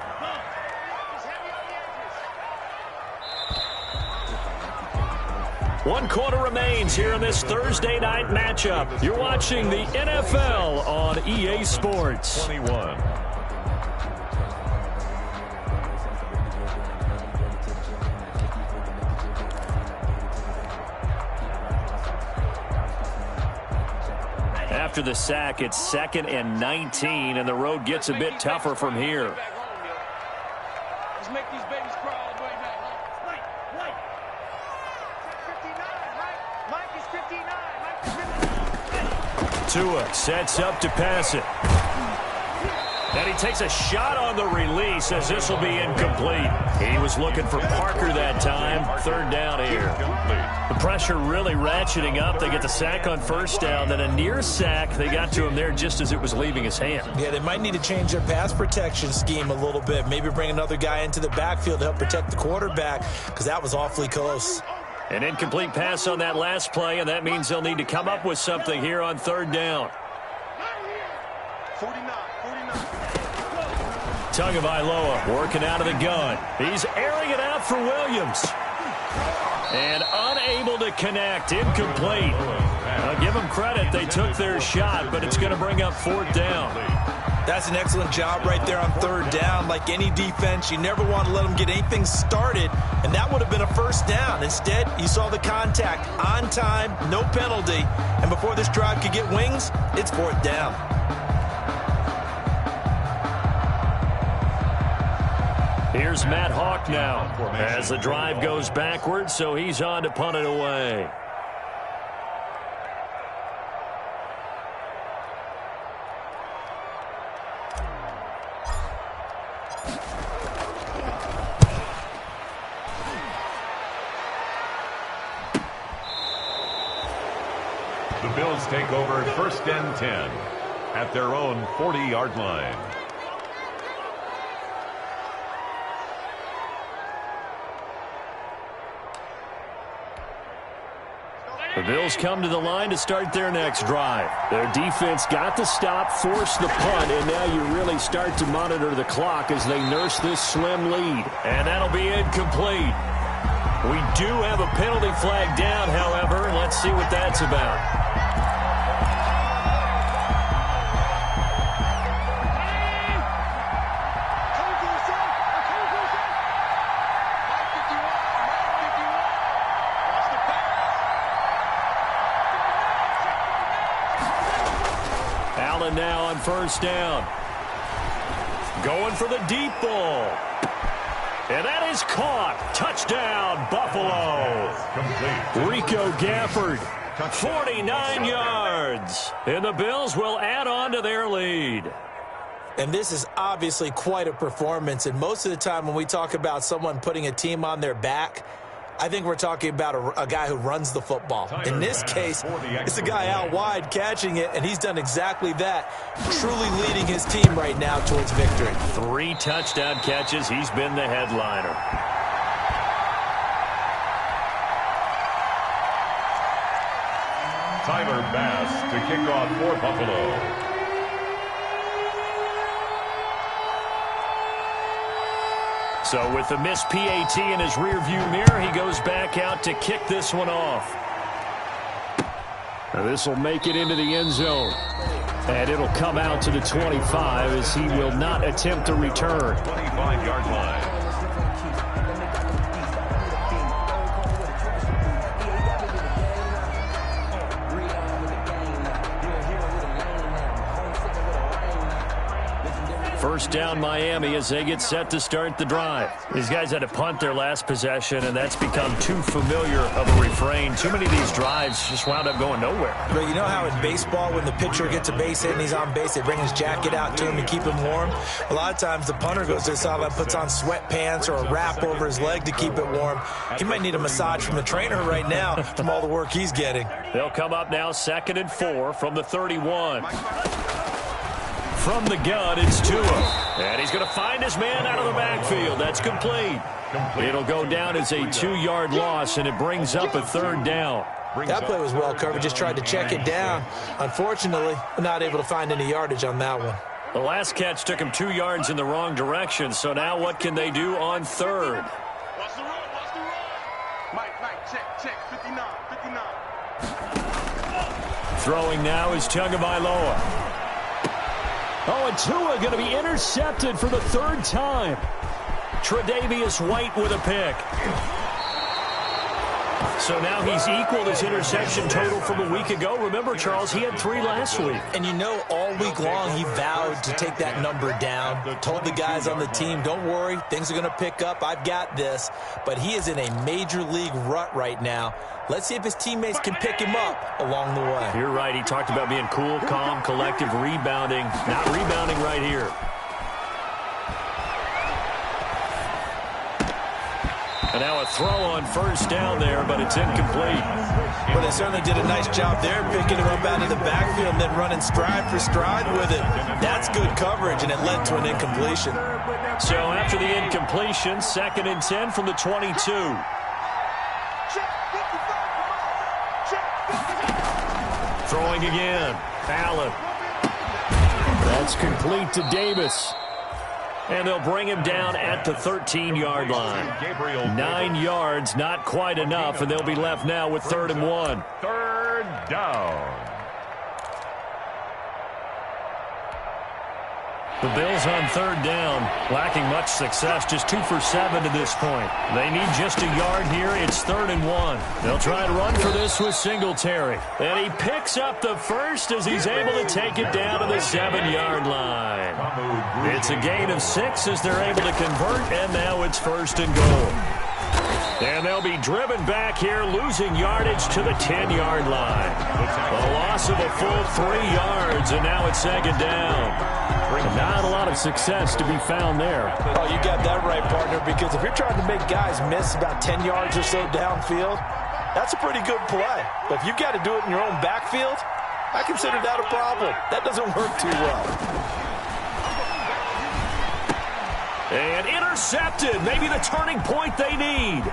One quarter remains here in this Thursday night matchup. You're watching the NFL on EA Sports. 21. After the sack, it's 2nd and 19, and the road gets a bit tougher from here. Let's make these babies crawl all the way back. Mike. 59, Mike is 59. Tua sets up to pass it. And he takes a shot on the release as this will be incomplete. He was looking for Parker that time. 3rd down here. The pressure really ratcheting up. They get the sack on 1st down. Then a near sack. They got to him there just as it was leaving his hand. Yeah, they might need to change their pass protection scheme a little bit. Maybe bring another guy into the backfield to help protect the quarterback, because that was awfully close. An incomplete pass on that last play, and that means they'll need to come up with something here on 3rd down. 49. Tagovailoa working out of the gun. He's airing it out for Williams. And unable to connect. Incomplete. I'll give them credit. They took their shot, but it's going to bring up 4th down. That's an excellent job right there on 3rd down. Like any defense, you never want to let them get anything started, and that would have been a 1st down. Instead, you saw the contact on time, no penalty, and before this drive could get wings, it's 4th down. Here's Matt Hawk now as the drive goes backwards, so he's on to punt it away. The Bills take over 1st and 10 at their own 40-yard line. The Bills come to the line to start their next drive. Their defense got the stop, forced the punt, and now you really start to monitor the clock as they nurse this slim lead. And that'll be incomplete. We do have a penalty flag down, however. Let's see what that's about. Allen now on 1st down. Going for the deep ball. And that is caught. Touchdown, Buffalo. Rico Gafford, 49 yards. And the Bills will add on to their lead. And this is obviously quite a performance. And most of the time when we talk about someone putting a team on their back, I think we're talking about a guy who runs the football. In this case, it's a guy out wide catching it, and he's done exactly that, truly leading his team right now towards victory. 3 touchdown catches. He's been the headliner. Tyler Bass to kick off for Buffalo. So with the missed PAT in his rearview mirror, he goes back out to kick this one off. Now this will make it into the end zone. And it'll come out to the 25 as he will not attempt to return. 25-yard line. First down Miami as they get set to start the drive. These guys had to punt their last possession, and that's become too familiar of a refrain. Too many of these drives just wound up going nowhere. But you know how in baseball, when the pitcher gets a base hit and he's on base, they bring his jacket out to him to keep him warm? A lot of times the punter goes to the sideline, puts on sweatpants or a wrap over his leg to keep it warm. He might need a massage from the trainer right now from all the work he's getting. They'll come up now 2nd and 4 from the 31. From the gun, it's Tua. And he's going to find his man out of the backfield. That's complete. It'll go down as a 2-yard loss, and it brings up a 3rd down. That play was well covered. Just tried to check it down. Unfortunately, not able to find any yardage on that one. The last catch took him 2 yards in the wrong direction. So now what can they do on 3rd? Watch the run, watch the run. Mike, check, 59. Throwing now is Tagovailoa. Oh, and Tua going to be intercepted for the 3rd time. Tre'Davious White with a pick. So now he's equaled his interception total from a week ago. Remember, Charles, he had 3 last week. And you know, all week long he vowed to take that number down. Told the guys on the team, don't worry, things are going to pick up. I've got this. But he is in a major league rut right now. Let's see if his teammates can pick him up along the way. You're right. He talked about being cool, calm, collective, rebounding. Not rebounding right here. And now a throw on 1st down there, but it's incomplete. Well, they certainly did a nice job there, picking him up out of the backfield and then running stride for stride with it. That's good coverage, and it led to an incompletion. So after the incompletion, 2nd and 10 from the 22. Throwing again. Allen. That's complete to Davis. And they'll bring him down at the 13-yard line. 9 yards, not quite enough, and they'll be left now with 3rd and 1. 3rd down. The Bills on 3rd down, lacking much success, just 2 for 7 to this point. They need just a yard here. It's 3rd and 1. They'll try to run for this with Singletary. And he picks up the first as he's able to take it down to the 7-yard line. It's a gain of 6 as they're able to convert, and now it's 1st and goal. And they'll be driven back here, losing yardage to the 10-yard line. A loss of a full 3 yards, and now it's 2nd down. Not a lot of success to be found there. Oh, you got that right, partner, because if you're trying to make guys miss about 10 yards or so downfield, that's a pretty good play. But if you've got to do it in your own backfield, I consider that a problem. That doesn't work too well. And intercepted, maybe the turning point they need.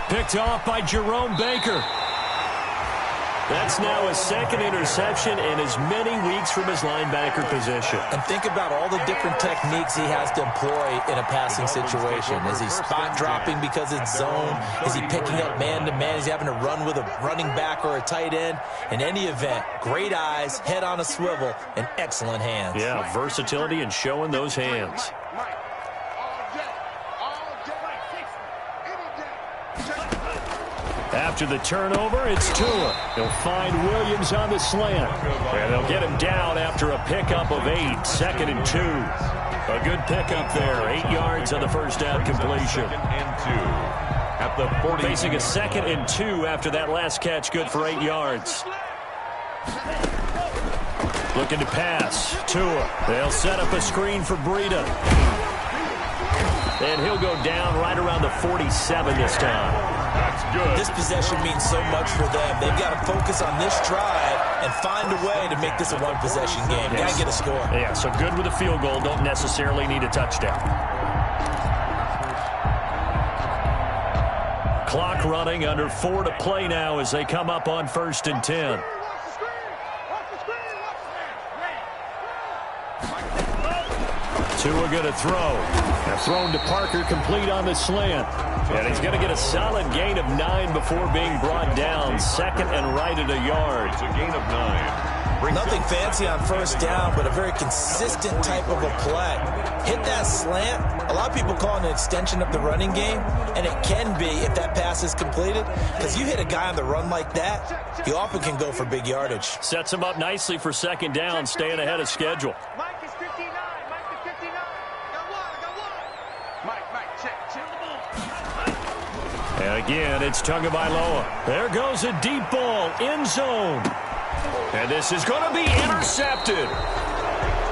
Picked off by Jerome Baker. That's now his 2nd interception in as many weeks from his linebacker position. And think about all the different techniques he has to employ in a passing situation. Is he spot dropping because it's zone? Is he picking up man-to-man? Is he having to run with a running back or a tight end? In any event, great eyes, head on a swivel, and excellent hands. Yeah, versatility and showing those hands. After the turnover, it's Tua. He'll find Williams on the slant. And they'll get him down after a pickup of 8. 2nd and 2. A good pickup there. 8 yards on the first down completion. 2nd and 2. At the 40. Facing a 2nd and 2 after that last catch, good for 8 yards. Looking to pass. Tua. They'll set up a screen for Breida. And he'll go down right around the 47 this time. That's good. This possession means so much for them. They've got to focus on this drive and find a way to make this a one-possession game. Got to get a score. Yeah, so good with a field goal. Don't necessarily need a touchdown. Clock running, under 4 to play now as they come up on 1st and 10. Tua going to throw. And thrown to Parker, complete on the slant. And he's going to get a solid gain of 9 before being brought down. 2nd and right at a yard. It's a gain of 9. Nothing fancy on 1st down, but a very consistent type of a play. Hit that slant. A lot of people call it an extension of the running game, and it can be if that pass is completed. Because you hit a guy on the run like that, you often can go for big yardage. Sets him up nicely for 2nd down, staying ahead of schedule. Mike is 59. Mike is 59. Got one. Mike, check. And again, it's Tagovailoa. There goes a deep ball, end zone. And this is going to be intercepted.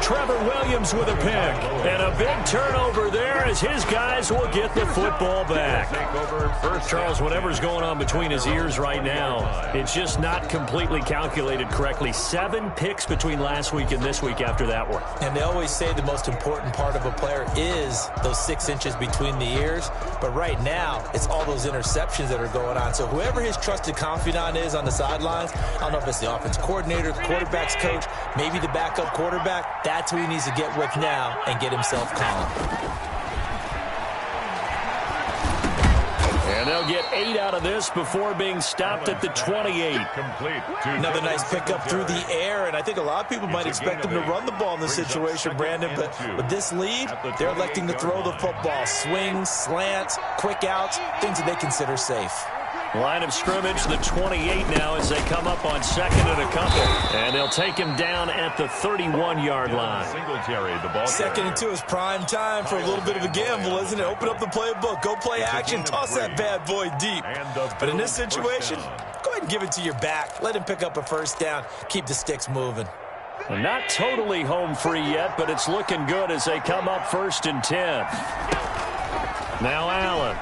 Trevor Williams with a pick. And a big turnover there as his guys will get the football back. Charles, whatever's going on between his ears right now, it's just not completely calculated correctly. 7 picks between last week and this week after that one. And they always say the most important part of a player is those 6 inches between the ears. But right now, it's all those interceptions that are going on. So whoever his trusted confidant is on the sidelines, I don't know if it's the offense coordinator, the quarterback's coach, maybe the backup quarterback, that's who he needs to get with now and get himself calm. And they'll get 8 out of this before being stopped at the 28. Another nice pickup through the air, and I think a lot of people might expect them to run the ball in this situation, Brandon, but with this lead, they're electing to throw the football. Swings, slants, quick outs, things that they consider safe. Line of scrimmage, the 28 now as they come up on 2nd and a couple. And they'll take him down at the 31-yard line. 2nd and 2 is prime time for a little bit of a gamble, isn't it? Open up the playbook, go play action, toss that bad boy deep. But in this situation, go ahead and give it to your back. Let him pick up a 1st down. Keep the sticks moving. Well, not totally home free yet, but it's looking good as they come up 1st and 10. Now Allen.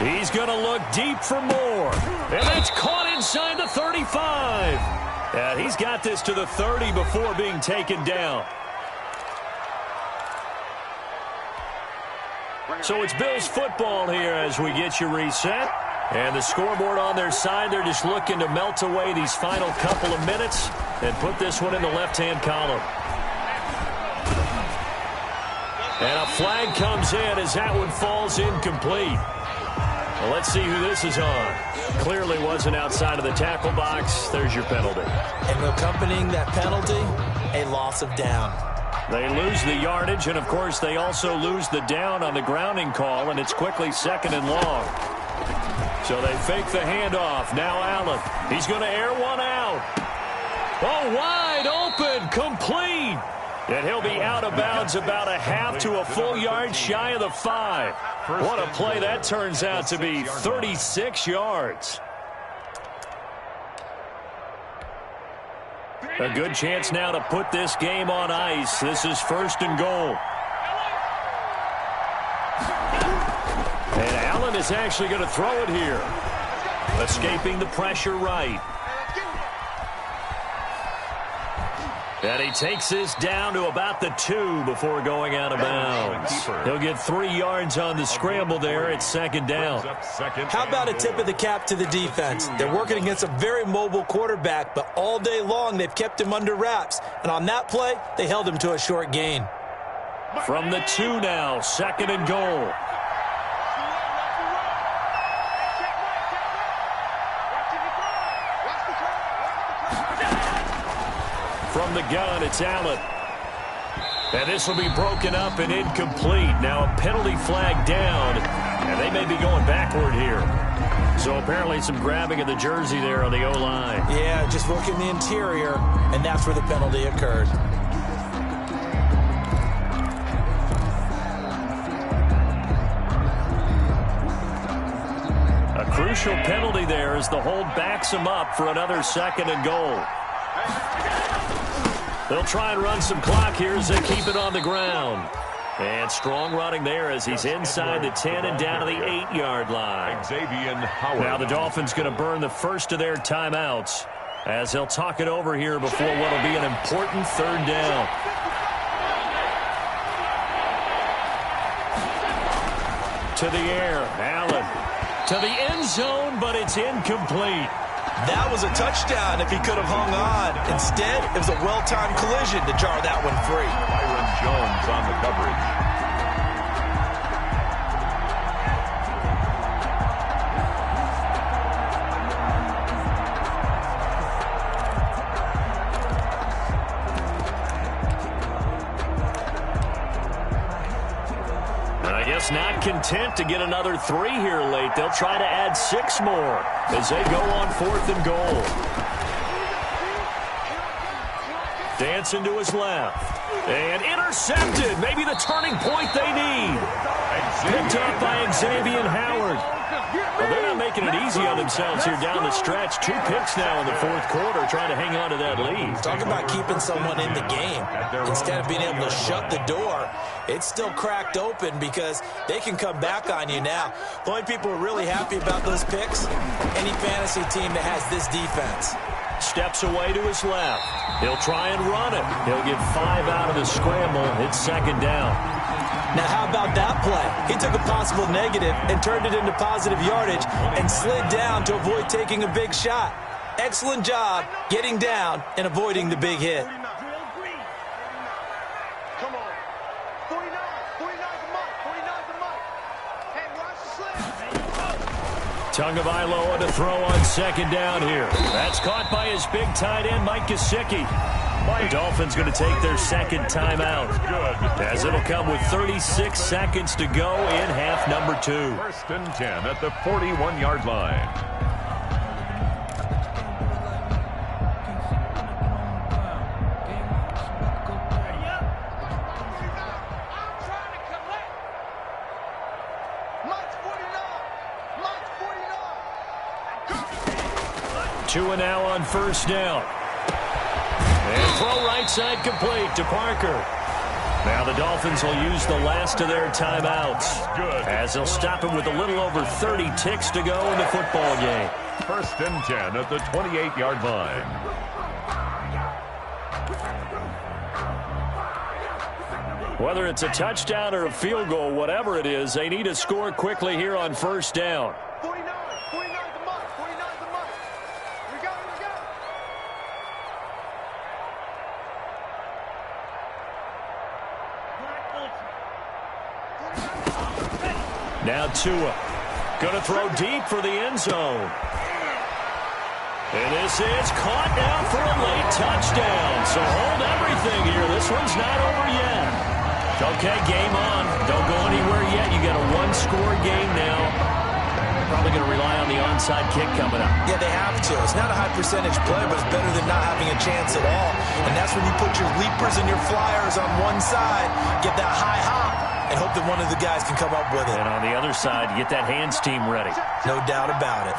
He's going to look deep for more. And that's caught inside the 35. And he's got this to the 30 before being taken down. So it's Bills football here as we get you reset. And the scoreboard on their side, they're just looking to melt away these final couple of minutes and put this one in the left-hand column. And a flag comes in as that one falls incomplete. Well, let's see who this is on. Clearly wasn't outside of the tackle box. There's your penalty. And accompanying that penalty, a loss of down. They lose the yardage, and, of course, they also lose the down on the grounding call, and it's quickly 2nd and long. So they fake the handoff. Now Allen. He's going to air one out. Oh, wide open, complete. And he'll be out of bounds about a half to a full yard shy of the 5. What a play that turns out to be, 36 yards. A good chance now to put this game on ice. This is 1st and goal. And Allen is actually going to throw it here. Escaping the pressure right. And he takes this down to about the 2 before going out of bounds. He'll get 3 yards on the scramble there. It's 2nd down. How about a tip of the cap to the defense? They're working against a very mobile quarterback, but all day long they've kept him under wraps. And on that play, they held him to a short gain. From the 2 now, 2nd and goal. From the gun, it's Allen. And this will be broken up and incomplete. Now a penalty flag down, and they may be going backward here. So apparently some grabbing of the jersey there on the O-line. Yeah, just look in the interior, and that's where the penalty occurred. A crucial penalty there as the hold backs him up for another 2nd and goal. They'll try and run some clock here as they keep it on the ground. And strong running there as he's inside the 10 and down to the 8-yard line. Now the Dolphins going to burn the first of their timeouts as they'll talk it over here before what will be an important 3rd down. To the air, Allen. To the end zone, but it's incomplete. That was a touchdown if he could have hung on. Instead, it was a well-timed collision to jar that one free. Byron Jones on the coverage. I guess not content to get another 3 here late. They'll try to add 6 more as they go on 4th and goal. Dancing to his left. And intercepted. Maybe the turning point they need. Picked up by Xavier Howard. Well, they're not making it easy on themselves here down the stretch. 2 picks now in the 4th quarter trying to hang on to that lead. Talk about keeping someone in the game. Instead of being able to shut the door, it's still cracked open because they can come back on you now. The only people who are really happy about those picks, any fantasy team that has this defense. Steps away to his left. He'll try and run it. He'll get 5 out of the scramble. It's 2nd down. Now, how about that play? He took a possible negative and turned it into positive yardage and slid down to avoid taking a big shot. Excellent job getting down and avoiding the big hit. Come on. 49. 49's a mark. 49's a mark. Hey, watch the slip. Tagovailoa to throw on 2nd down here. That's caught by his big tight end, Mike Gesicki. The Dolphins going to take their 2nd timeout as it'll come with 36 seconds to go in half number 2. 1st and 10 at the 41-yard line. Two and now on 1st down. And throw right side complete to Parker. Now the Dolphins will use the last of their timeouts as they'll stop him with a little over 30 ticks to go in the football game. 1st and 10 at the 28-yard line. Whether it's a touchdown or a field goal, whatever it is, they need to score quickly here on 1st down. 49. 49's a mark. 49's a mark. We go. Now Tua. Going to throw deep for the end zone. And this is caught now for a late touchdown. So hold everything here. This one's not over yet. Okay, game on. Don't go anywhere yet. You got a one-score game now. Probably going to rely on the onside kick coming up. Yeah, they have to. It's not a high-percentage play, but it's better than not having a chance at all. And that's when you put your leapers and your flyers on one side, get that high hop, and hope that one of the guys can come up with it. And on the other side, get that hands team ready. No doubt about it.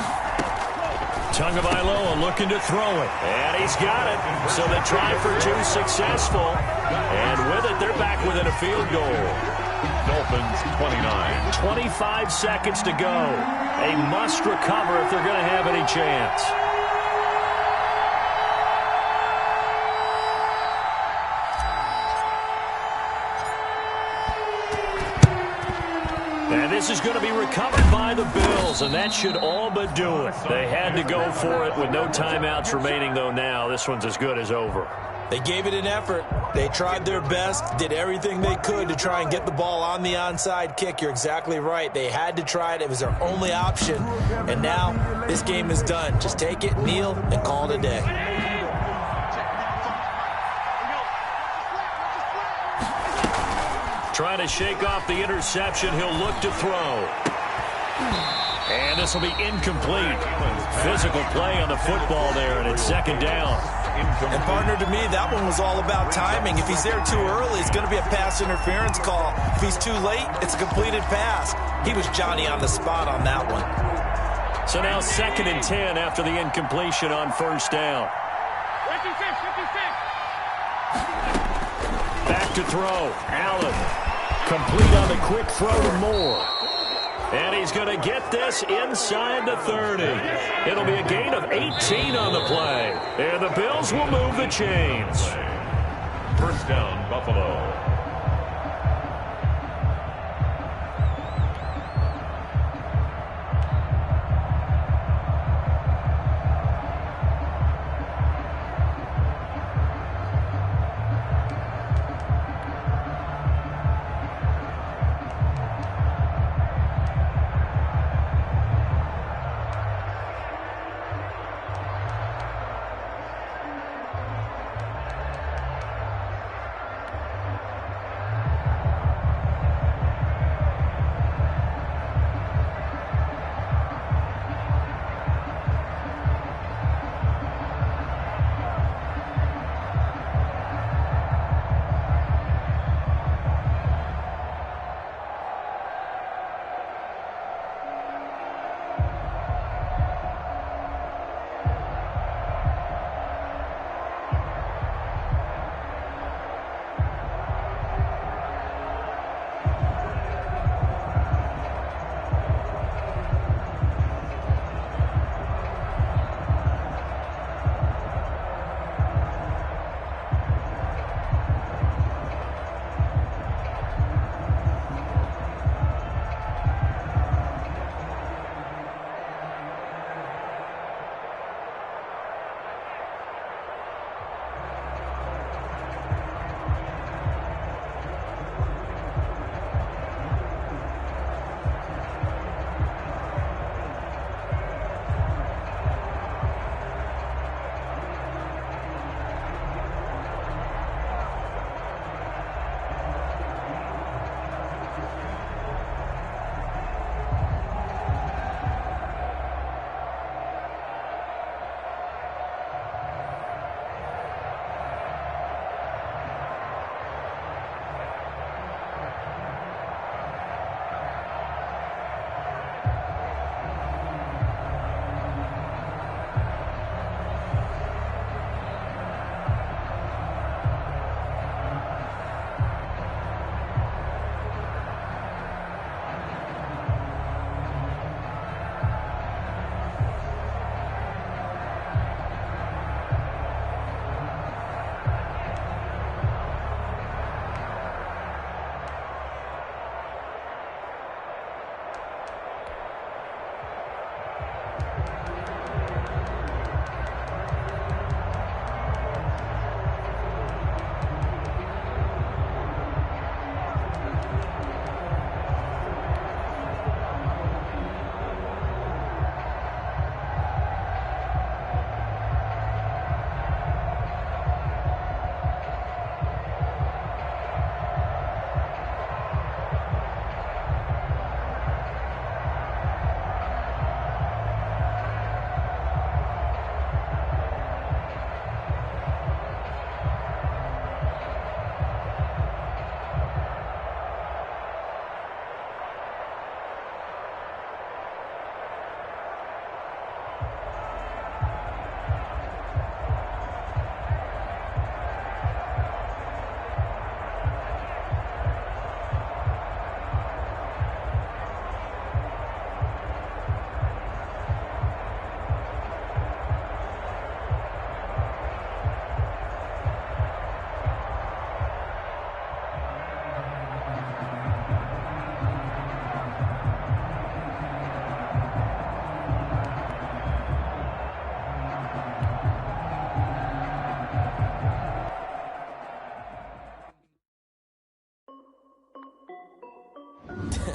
Tagovailoa looking to throw it. And he's got it. So the try for two successful. And with it, they're back within a field goal. Dolphins 29. 25 seconds to go. A must recover if they're going to have any chance. And this is going to be recovered by the Bills, and that should all but do it. They had to go for it with no timeouts remaining, though now this one's as good as over. They gave it an effort. They tried their best, did everything they could to try and get the ball on the onside kick. You're exactly right. They had to try it. It was their only option. And now this game is done. Just take it, kneel, and call it a day. Trying to shake off the interception. He'll look to throw. And this will be incomplete. Physical play on the football there, and it's second down. And, partner, to me, that one was all about timing. If he's there too early, it's going to be a pass interference call. If he's too late, it's a completed pass. He was Johnny on the spot on that one. So now 2nd and 10 after the incompletion on first down. 56. Back to throw. Allen. Complete on the quick throw to Moore. And he's going to get this inside the 30. It'll be a gain of 18 on the play. And the Bills will move the chains. First down, Buffalo.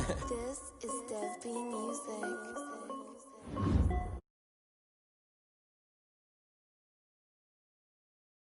This is Dev B Music.